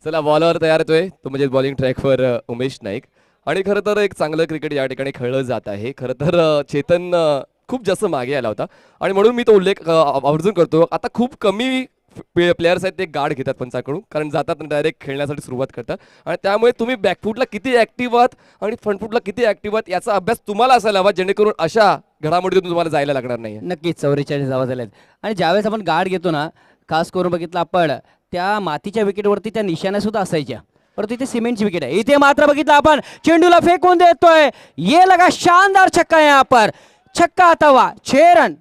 चला बॉलर तयार येतोय तो म्हणजे बॉलिंग ट्रॅकवर उमेश नाईक. आणि खरं तर एक चांगलं क्रिकेट या ठिकाणी खेळलं जात आहे. खरं तर चेतन खूप जास्त मागे आला होता आणि म्हणून मी तो उल्लेख आवर्जून करतो. आता खूप कमी प्लेयर्स आहेत ते गार्ड घेतात पंचाकडून कारण जातात डायरेक्ट खेळण्यासाठी सुरुवात करतात आणि त्यामुळे तुम्ही बॅकफूटला किती ऍक्टिव्ह आहात आणि फ्रंटफूटला किती ऍक्टिव्ह आहात याचा अभ्यास तुम्हाला असायला हवा जेणेकरून अशा घडामोडीतून तुम्हाला जायला लागणार नाही. नक्कीच 44 धावा झाल्यात आणि ज्यावेळेस आपण गार्ड घेतो ना, खास करून बघितलं आपण त्या मातीच्या विकेटवरती त्या निशाण्या सुद्धा असायच्या, परंतु इथे सिमेंटची विकेट आहे. इथे मात्र बघितलं आपण चेंडूला फेकून देतोय. ये लगा शानदार छक्का यहाँ पर. छक्का आता हुआ 6 रन.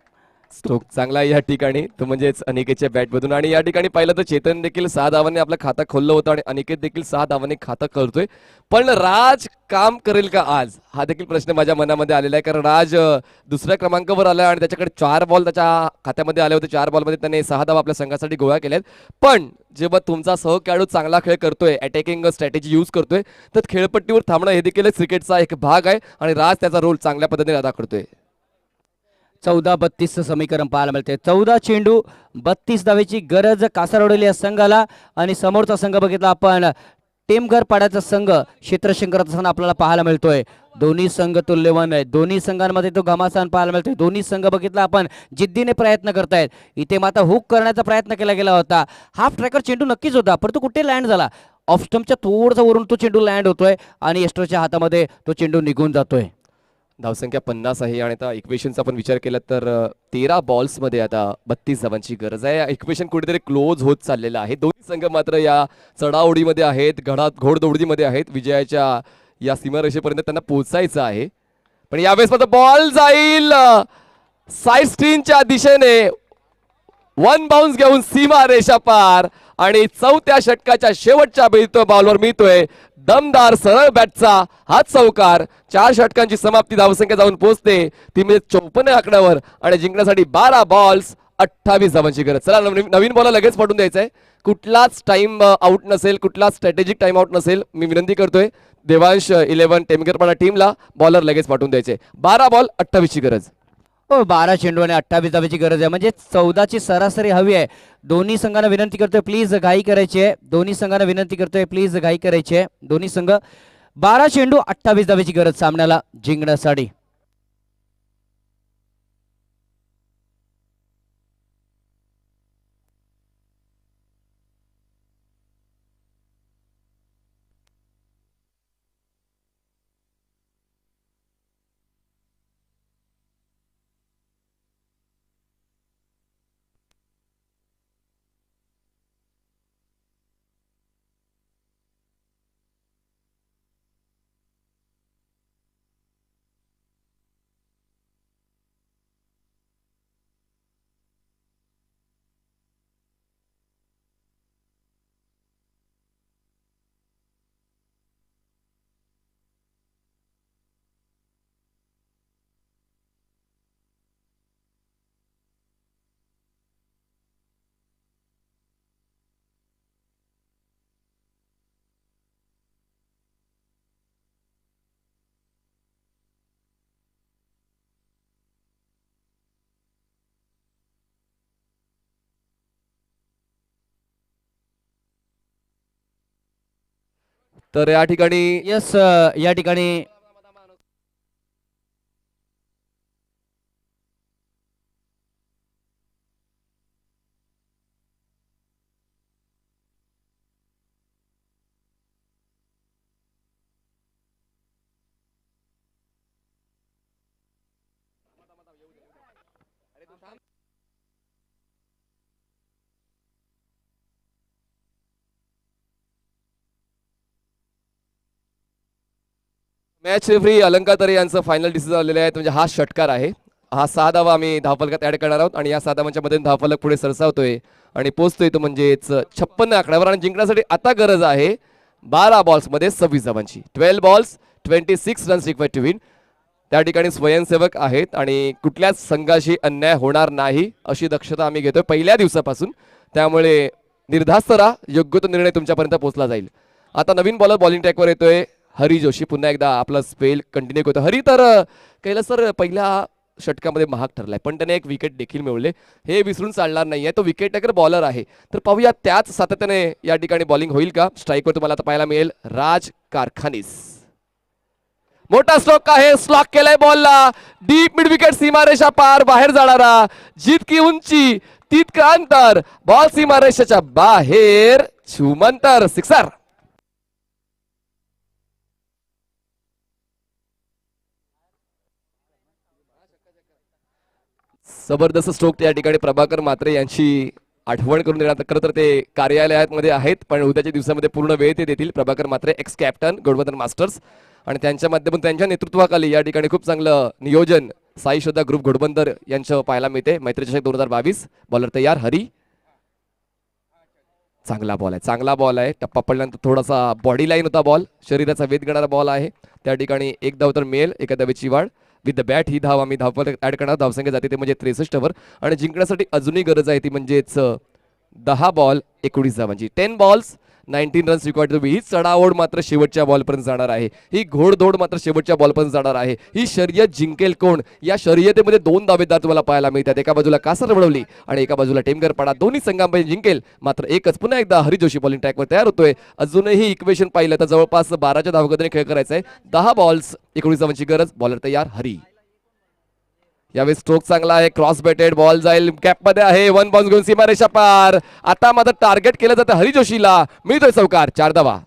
स्ट्रोक चांगला आहे या ठिकाणी तो म्हणजेच अनिकेतच्या बॅटमधून. आणि या ठिकाणी पाहिलं तर चेतन देखील 6 धावांनी आपलं खातं खोललं होतं आणि अनिकेत देखील 6 धावांनी खातं करतोय. पण राज काम करेल का आज हा देखील प्रश्न माझ्या मनामध्ये आलेला आहे कारण राज दुसऱ्या क्रमांकावर आला आणि त्याच्याकडे 4 बॉल त्याच्या खात्यामध्ये आले होते. 4 बॉलमध्ये त्याने 6 धावा आपल्या संघासाठी गोळा केल्यात. पण जेव्हा तुमचा सहखेळाडू चांगला खेळ करतोय, अटॅकिंग स्ट्रॅटेजी यूज करतोय तर खेळपट्टीवर थांबणं हे देखील क्रिकेटचा एक भाग आहे आणि राज त्याचा रोल चांगल्या पद्धतीने अदा करतोय. 14-32 समीकरण पाहायला मिळते. 14 चेंडू 32 धावेची गरज कासारवडलेली या संघाला आणि समोरचा संघ बघितला आपण टेमघर पाड्याचा संघ क्षेत्रशंकर असताना आपल्याला पाहायला मिळतोय. दोन्ही संघ तुल्यवान आहेत. दोन्ही संघांमध्ये तो घमासान पाहायला मिळतोय. दोन्ही संघ बघितला आपण जिद्दीने प्रयत्न करतायत. इथे मात्र हुक करण्याचा प्रयत्न केला गेला होता. हाफ ट्रॅकर चेंडू नक्कीच होता परंतु कुठे लँड झाला, ऑफ स्टंपच्या थोडंसं वरून तो चेंडू लँड होतोय आणि यस्टरच्या हातामध्ये तो चेंडू निघून जातोय. धावसंख्या 50 आहे आणि आता इक्वेशनचा आपण विचार केला तर 13 बॉल्समध्ये आता 32 धावांची गरज आहे. इक्वेशन कुठेतरी क्लोज होत चाललेलं आहे. दोन्ही संघ मात्र या चढाओढीमध्ये आहेत, घोडदौडीमध्ये आहेत. विजयाच्या या सीमारेषेपर्यंत त्यांना पोहोचायचं आहे. पण यावेळेस मात्र बॉल जाईल साईड स्क्रीनच्या दिशेने, 1 बाउन्स घेऊन सीमा रेषा पार आणि चौथ्या षटकाच्या शेवटच्या बॉलवर मिळतोय दमदार सरळ बॅटचा हा चौकार. 4 षटकांची समाप्ती धावसंख्या जाऊन पोहोचते ती म्हणजे 54 आकड्यावर आणि जिंकण्यासाठी 12 बॉल्स 28 धावांची गरज. चला नवीन बॉल लगेच पडून द्यायचंय. कुठलाच टाइम आउट नसेल, कुठलाच स्ट्रॅटेजिक टाइम आउट नसेल. मी विनंती करतोय देवांश 11 टेमकरपाडा टीमला बॉलर लगेच पाठवून द्यायचे. 12 बॉल 28 ची गरज. 12 चेंडू आणि 28 धावेची गरज आहे म्हणजे 14ची सरासरी हवी आहे. दोन्ही संघांना विनंती करतोय प्लीज घाई करायची आहे. दोन्ही संघांना विनंती करतोय प्लीज घाई करायची आहे. दोन्ही संघ 12 चेंडू 28 धावेची गरज सामन्याला जिंकण्यासाठी. तर या ठिकाणी यस या ठिकाणी मॅच रेफरी अलंका तरे यांचं फायनल डिसिजन आलेलं आहे, म्हणजे हा षटकार आहे. हा 6 धावा आम्ही धावफलकात ऍड करणार आहोत आणि या 6 धावांच्या मध्ये धावफलक पुढे सरसावतोय आणि पोहोचतोय तो म्हणजेच 56 आकड्यावर. आणि जिंकण्यासाठी आता गरज आहे 12 बॉल्स मध्ये 26 धावांची. 12 balls 26 runs required to win. त्या ठिकाणी स्वयंसेवक आहेत आणि कुठल्याच संघाशी अन्याय होणार नाही अशी दक्षता आम्ही घेतोय पहिल्या दिवसापासून. त्यामुळे निर्धास्त राहा, योग्य तो निर्णय तुमच्यापर्यंत पोहोचला जाईल. आता नवीन बॉलर बॉलिंग ट्रॅकवर येतोय हरी जोशी. पुन्हा एकदा आपला स्पेल कंटिन्यू करतो. हरी तर कैलास सर पहिल्या षटकामध्ये महाग ठरलाय, पण त्याने एक विकेट देखील मिळवले, हे विसरून चालणार नाहीये. तो विकेट टेकर बॉलर आहे. तर पाहूया त्याच सातत्याने या ठिकाणी बॉलिंग होईल का. स्ट्राईकवर तुम्हाला आता पाहायला मिळेल राज कारखानीस. मोठा स्ट्रोक आहे, स्लॉक केलाय बॉलला, डीप मिड विकेट, सीमारेषा पार बाहेर जाणारा. जितकी उंची तितकं अंतर, बॉल सीमारेषाच्या बाहेर, छुमंतर, सिक्सर. जबरदस्त स्ट्रोक त्या ठिकाणी प्रभाकर म्हात्रे यांची आठवण करून देण्यात. खरं तर ते कार्यालयामध्ये आहेत, पण उद्याच्या दिवसामध्ये पूर्ण वेळ ते देतील. Prabhakar Mhatre x captain Ghodbunder masters, आणि त्यांच्या माध्यमातून त्यांच्या नेतृत्वाखाली या ठिकाणी खूप चांगलं नियोजन साई श्रद्धा ग्रुप घोडबंदर यांचं पाहायला मिळते. मैत्री चषक 2022. बॉलर तयार हरी. चांगला बॉल आहे, चांगला बॉल आहे. टप्पा पडल्यानंतर थोडासा बॉडी लाईन होता बॉल, शरीराचा वेध घेणारा बॉल आहे. त्या ठिकाणी एक धाव तर मिळेल, एका धावेची वाढ. विथ द बॅट ही धाव आम्ही धावफलक ऍड करणार. धावसंख्या जाते ते म्हणजे 63 वर. आणि जिंकण्यासाठी अजूनही गरज आहे ती म्हणजेच 10 बॉल 19 धावांची. 10 balls 19 runs required to be. ही चढाओढ मात्र शेवटच्या बॉलपर्यंत जाणार आहे, ही घोडदौड मात्र शेवटच्या बॉलपर्यंत जाणार आहे. ही शर्यत जिंकेल कोण. या शर्यतीमध्ये 2 दावेदार तुम्हाला पाहायला मिळतात. एका बाजूला कासर वडवली आणि एका बाजूला टेमघर पाडा. दोन्ही संघांपैकी जिंकेल मात्र एकच. पुन्हा एकदा हरी जोशी बॉलिंग ट्रॅकवर तयार होतोय. अजूनही इक्वेशन पाहिलं तर जवळपास 12च्या धावगतीने खेळ करायचा आहे. 10 बॉल्स 19 धावांची गरज. बॉलर तयार हरी. यावेळी स्ट्रोक चांगला आहे, क्रॉस बेटेड बॉल जाईल, कॅप मध्ये आहे. 1 बॉल घेऊन सीमारेषा पार. आता मात्र टार्गेट केलं जातं हरी जोशीला. मिळतोय चौकार. 4 धावा.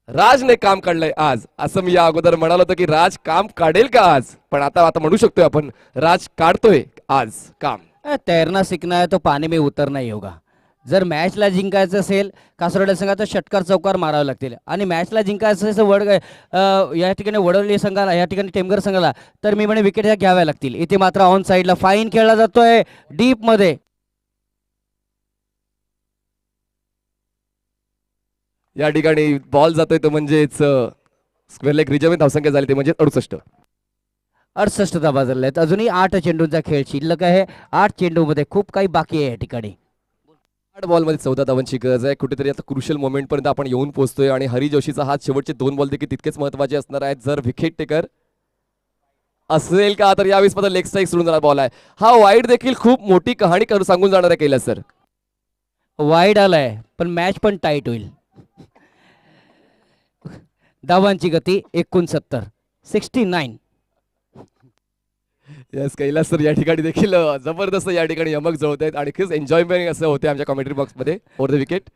राजने काम काढलंय आज, असं मी या अगोदर म्हणालो होतं की राज काम काढेल का आज, पण आता म्हणू शकतोय आपण राज काढतोय आज काम. तैरना सीखना है तो पाणी में उतरना ही होगा. जर मॅचला जिंकायचं असेल कासरवाडी संघात षटकार चौकार मारावे लागतील. आणि मॅचला जिंकायचं असेल या ठिकाणी वडवली संघाला, या ठिकाणी टेमघर संघाला, तर मी म्हणे विकेट घ्याव्या लागतील. इथे मात्र ऑन साईडला फाईन खेळला जातोय डीप मध्ये. या ठिकाणी बॉल जातोय तो म्हणजेच स्क्वेअर लेग रिजमध्ये धावसंख्या झाली ते म्हणजे 68 धावा झाल्या आहेत. अजूनही 8 चेंडूंचा खेळ शिल्लक आहे. 8 चेंडूमध्ये खूप काही बाकी आहे या ठिकाणी. 8 बॉलमध्ये 14 धावांची गरज आहे. कुठेतरी आता क्रुशियल मोमेंट पर्यंत आपण येऊन पोहोचतोय आणि हरी जोशीचा हात शेवटचे 2 बॉल देखील तितकेच महत्वाचे असणार आहेत. जर विकेट टेकर असेल का तर यावेळेस मात्र लेग स्ट्राईक सोडून जाणार बॉल आहे. हा वाईड देखील खूप मोठी कहाणी सांगून जाणार आहे कैलास सर. वाईड आलाय पण मॅच पण टाईट होईल. धावांची गती 69. यस कैलास सर या ठिकाणी देखील जबरदस्त या ठिकाणी यमक जळवत आहेत आणि खूप एन्जॉयमेंट असं होते आमच्या कॉमेंट्री बॉक्समध्ये. ओव्हर द विकेट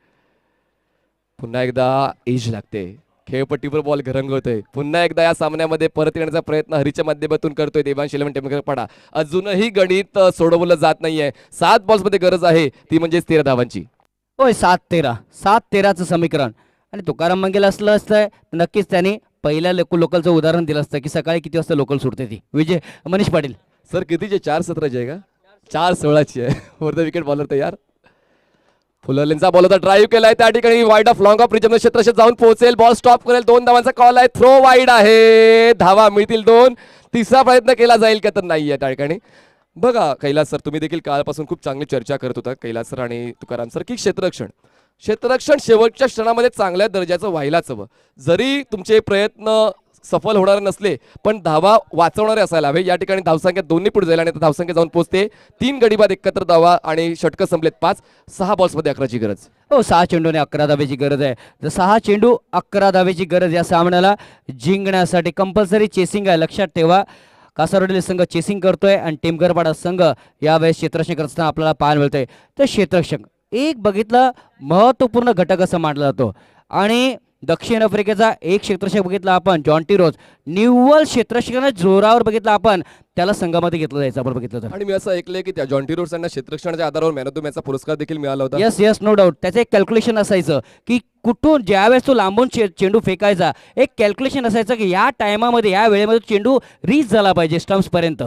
पुन्हा एकदा एज लागते, खेळपट्टीवर बॉल घरंगवतोय. पुन्हा एकदा या सामन्यामध्ये परत येण्याचा प्रयत्न हरीच्या माध्यमातून करतोय देवांश इलेव्हन टेमघर पाडा. अजूनही गणित सोडवलं जात नाहीये. 7 बॉल्समध्ये गरज आहे ती म्हणजे 13 धावांची. होय 7-13चं समीकरण. आणि तुकाराम मंगेला असलं असतं नक्कीच त्यांनी पहिल्या लोकलचं उदाहरण दिलं असतं की सकाळी किती वाजता लोकल सुटते ती. विजय मनीष पाटील सर कितीचे 4-17ची आहे का 4-16ची आहे. ओव्हर द विकेट बॉलर तयार. फुलरलेनचा बॉल होता, ड्राईव्ह केलाय त्या ठिकाणी wide of long off region क्षेत्रक्षेत्र जाऊन पोहोचेल. बॉल स्टॉप करेल. 2 धावांचा कॉल आहे. थ्रो वाईड आहे. धावा मिळतील 2. तिसरा प्रयत्न केला जाईल का तर नाही आहे त्या ठिकाणी. बघा कैलास सर तुम्ही देखील कालपासून खूप चांगली चर्चा करत होता कैलास सर आणि तुकाराम सर की क्षेत्ररक्षण शेवटच्या क्षणामध्ये चांगल्या दर्जाचं व्हायलाच हवं. जरी तुमचे प्रयत्न सफल होणारे नसले पण धावा वाचवणारे असायला हवे. या ठिकाणी धावसंख्या दोन्ही पुढे जाईल आणि आता धावसंख्या जाऊन पोहोचते 3 गडी बाद 71 धावा आणि षटकं संपलेत 5. 6 बॉल्समध्ये 11ची गरज. हो 6 चेंडूने 11 धावेची गरज आहे. तर 6 चेंडू 11 धावेची गरज या सामन्याला जिंकण्यासाठी. कंपल्सरी चेसिंग आहे, लक्षात ठेवा. कासारवडील संघ चेसिंग करतोय आणि टेमघरपाडा संघ यावेळेस क्षेत्ररक्षण करत असताना आपल्याला पाहायला मिळतंय. तर क्षेत्ररक्षण एक बघितलं महत्त्वपूर्ण घटक असं मानला जातो. आणि दक्षिण आफ्रिकेचा एक क्षेत्ररक्षक बघितला आपण जॉन्टी रोज, निव्वळ क्षेत्ररक्षकाने जोरावर बघितलं आपण त्याला संघामध्ये घेतलं जायचं आपण बघितलं तर. आणि मी असं ऐकलंय की त्या जॉन्टी रोड्स यांना क्षेत्ररक्षणाच्या आधारावर मॅन ऑफ द मॅचचा पुरस्कार देखील मिळाला होता. Yes yes no doubt. त्याचं एक कॅल्क्युलेशन असायचं की कुठून ज्यावेळेस तो लांबून चेंडू फेकायचा एक कॅल्क्युलेशन असायचं की या टायमामध्ये या वेळेमध्ये चेंडू रीच झाला पाहिजे स्टम्प्सपर्यंत.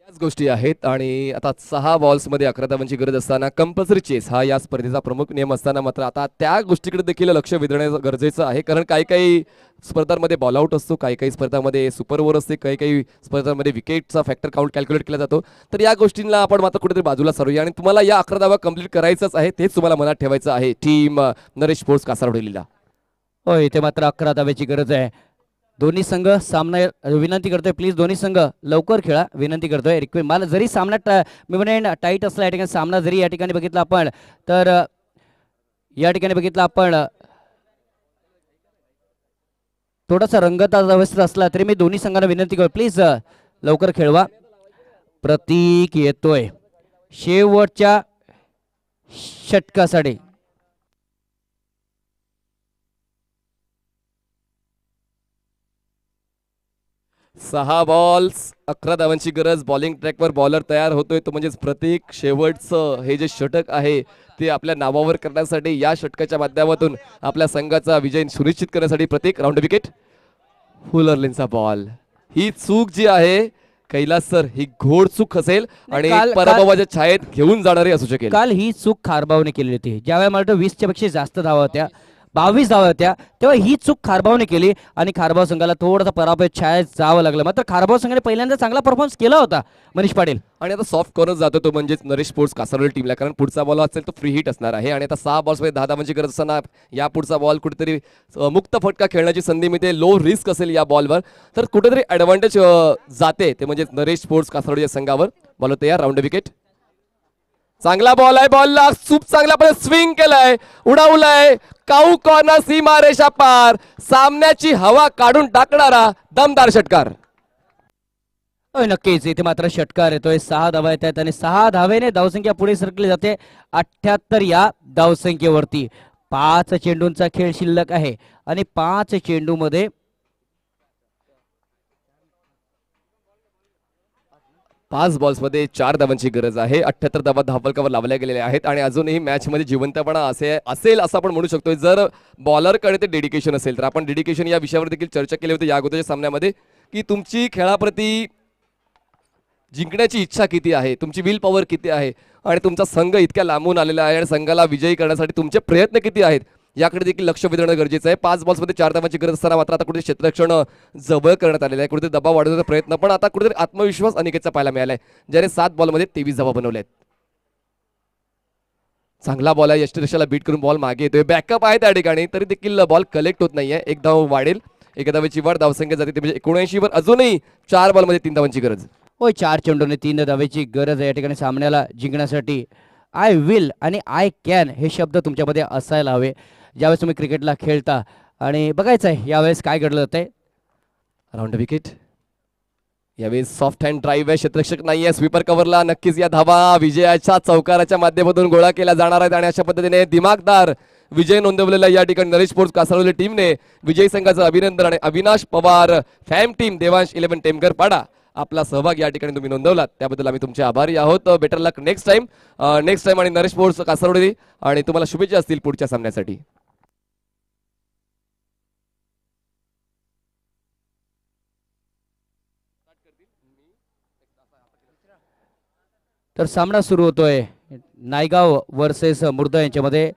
याच गोष्टी आहेत. आणि आता 6 बॉल्समध्ये 11 धावांची गरज असताना कंपल्सरी चेस हा या स्पर्धेचा प्रमुख नियम असताना मात्र आता त्या गोष्टीकडे देखील लक्ष वेधणं गरजेचं आहे. कारण काही काही स्पर्धांमध्ये बॉल आउट असतो, काही काही स्पर्धांमध्ये सुपर ओव्हर असते, काही काही स्पर्धांमध्ये विकेटचा फॅक्टर काउंट कॅल्क्युलेट केला जातो. तर या गोष्टींना आपण मात्र कुठेतरी बाजूला सरूया आणि तुम्हाला या 11 धावा कंप्लीट करायचंच आहे. तेच तुम्हाला मनात ठेवायचं आहे टीम नरेश स्पोर्ट्स कासारवडीला. होय इथे मात्र 11 धावेची गरज आहे. दोन्ही संघ सामना विनंती करतोय प्लीज दोन्ही संघ लवकर खेळा विनंती करतोय रिक्वेस्ट. मला जरी सामना मी म्हणेन टाईट असला या ठिकाणी सामना जरी या ठिकाणी बघितला आपण तर या ठिकाणी बघितलं आपण थोडासा रंगत व्यवस्थित असला तरी मी दोन्ही संघांना विनंती करतो प्लीज लवकर खेळवा. प्रतीक येतोय शेवटच्या षटकासाठी. 6 बॉल्स 11 धावांची गरज. बॉलिंग ट्रॅकवर बॉलर तयार होतोय तो म्हणजेच प्रत्येक शेवटचं हे जे षटक आहे ते आपल्या नावावर करण्यासाठी या षटकाच्या माध्यमातून आपल्या संघाचा विजय सुनिश्चित करण्यासाठी प्रत्येक राऊंड विकेट. फुलरलिनचा बॉल. ही चूक जी आहे कैलास सर ही घोड चूक असेल आणि पराभवाच्या छायेत घेऊन जाणारी असू शकेल. काल ही चूक खारबावने केली होती ज्यावेळेला मला 20च्या पेक्षा जास्त धावा होत्या 22 धावा होत्या तेव्हा ही चूक खारबावने केली आणि खारबाव संघाला थोडासा पराभव छायेत जावं लागलं. मात्र खारबाव संघाने पहिल्यांदा चांगला परफॉर्मन्स केला होता मनीष पाटील. आणि आता सॉफ्ट कॉर्नर जातो तो म्हणजेच नरेश स्पोर्ट्स कासारवली टीमला कारण पुढचा बॉल असेल तो फ्री हिट असणार आहे. आणि आता 6 बॉल्समध्ये 10 धावांची गरज असताना या पुढचा बॉल कुठेतरी मुक्त फटका खेळण्याची संधी मिळते. लो रिस्क असेल या बॉलवर तर कुठेतरी ॲडव्हान्टेज जाते ते म्हणजेच नरेश स्पोर्ट्स कासारवली संघावर. बॉल तयार राऊंड विकेट. चांगला बॉल आहे बॉलला खूप चांगला पण स्विंग केलाय उडवलाय काऊ कॉर्नर सीमारेषा पार सामन्याची हवा काढून टाकणारा दमदार षटकार. नक्कीच इथे मात्र षटकार येतोय 6 धावा येत आहेत आणि 6 धावेने धावसंख्या पुढे सरकली जाते 78 या धावसंख्येवरती. 5 चेंडूंचा खेळ शिल्लक आहे आणि 5 चेंडूमध्ये 5 बॉल्समध्ये 4 धावांची गरज आहे. 78 धावा धावफलकावर लावल्या गेलेल्या आहेत आणि अजूनही मॅचमध्ये जिवंतपणा असेल असं आपण म्हणू शकतो जर बॉलरकडे ते डेडिकेशन असेल तर. आपण डेडिकेशन या विषयावर देखील चर्चा केली होती या अगोदरच्या सामन्यामध्ये की तुमची खेळाप्रती जिंकण्याची इच्छा किती आहे, तुमची विल पॉवर किती आहे आणि तुमचा संघ इतक्या लांबून आलेला आहे आणि संघाला विजयी करण्यासाठी तुमचे प्रयत्न किती आहेत याकडे देखील लक्ष वेधणं गरजेचं आहे. 5 बॉल्समध्ये 4 धावांची गरज असताना मात्र आता कुठे क्षेत्ररक्षण जवळ करण्यात आलेलं आहे, कुठेतरी दबाव वाढवण्याचा प्रयत्न पण आता कुठेतरी आत्मविश्वास अनिकेतचा पाहायला मिळाला आहे ज्याने 7 बॉलमध्ये 23 धावा बनवल्या आहेत. चांगला बॉल आहे यष्टीरेषेला बीट करून बॉल मागे येतोय. बॅकअप आहे त्या ठिकाणी तरी देखील बॉल कलेक्ट होत नाहीये. एक धाव वाढेल, एका धावेची वाढ धावसंख्या जाते ते म्हणजे 79 वर अजूनही 4 बॉलमध्ये 3 धावांची गरज. होय 4 चेंडूने 3 धावेची गरज आहे या ठिकाणी सामन्याला जिंकण्यासाठी. आय विल आणि आय कॅन हे शब्द तुमच्यामध्ये असायला हवे ज्यावेळेस तुम्ही क्रिकेटला खेळता. आणि बघायचं आहे यावेळेस काय घडलं जातंय. Round wicket. यावेळेस सॉफ्ट हँड ड्राईव्ह आहे, क्षेत्ररक्षक नाहीये स्वीपर कव्हरला. नक्कीच या धावा विजयाच्या चौकाराच्या माध्यमातून गोळा केल्या जाणार आहेत आणि अशा पद्धतीने दिमागदार विजय नोंदवलेला या ठिकाणी नरेश स्पोर्ट्स कासारवली टीमने विजयी संघाचं अभिनंदन. आणि अविनाश पवार फॅम टीम देवांश 11 टेमघर पाडा आपला सहभाग या ठिकाणी तुम्ही नोंदवलात त्याबद्दल आम्ही तुमचे आभारी आहोत. बेटर लक नेक्स्ट टाइम आणि नरेश स्पोर्ट्स कासारवली आणि तुम्हाला शुभेच्छा असतील पुढच्या सामन्यासाठी. तर सामना सुरू होतोय नायगाव वर्सेस मुर्दा यांच्यामध्ये.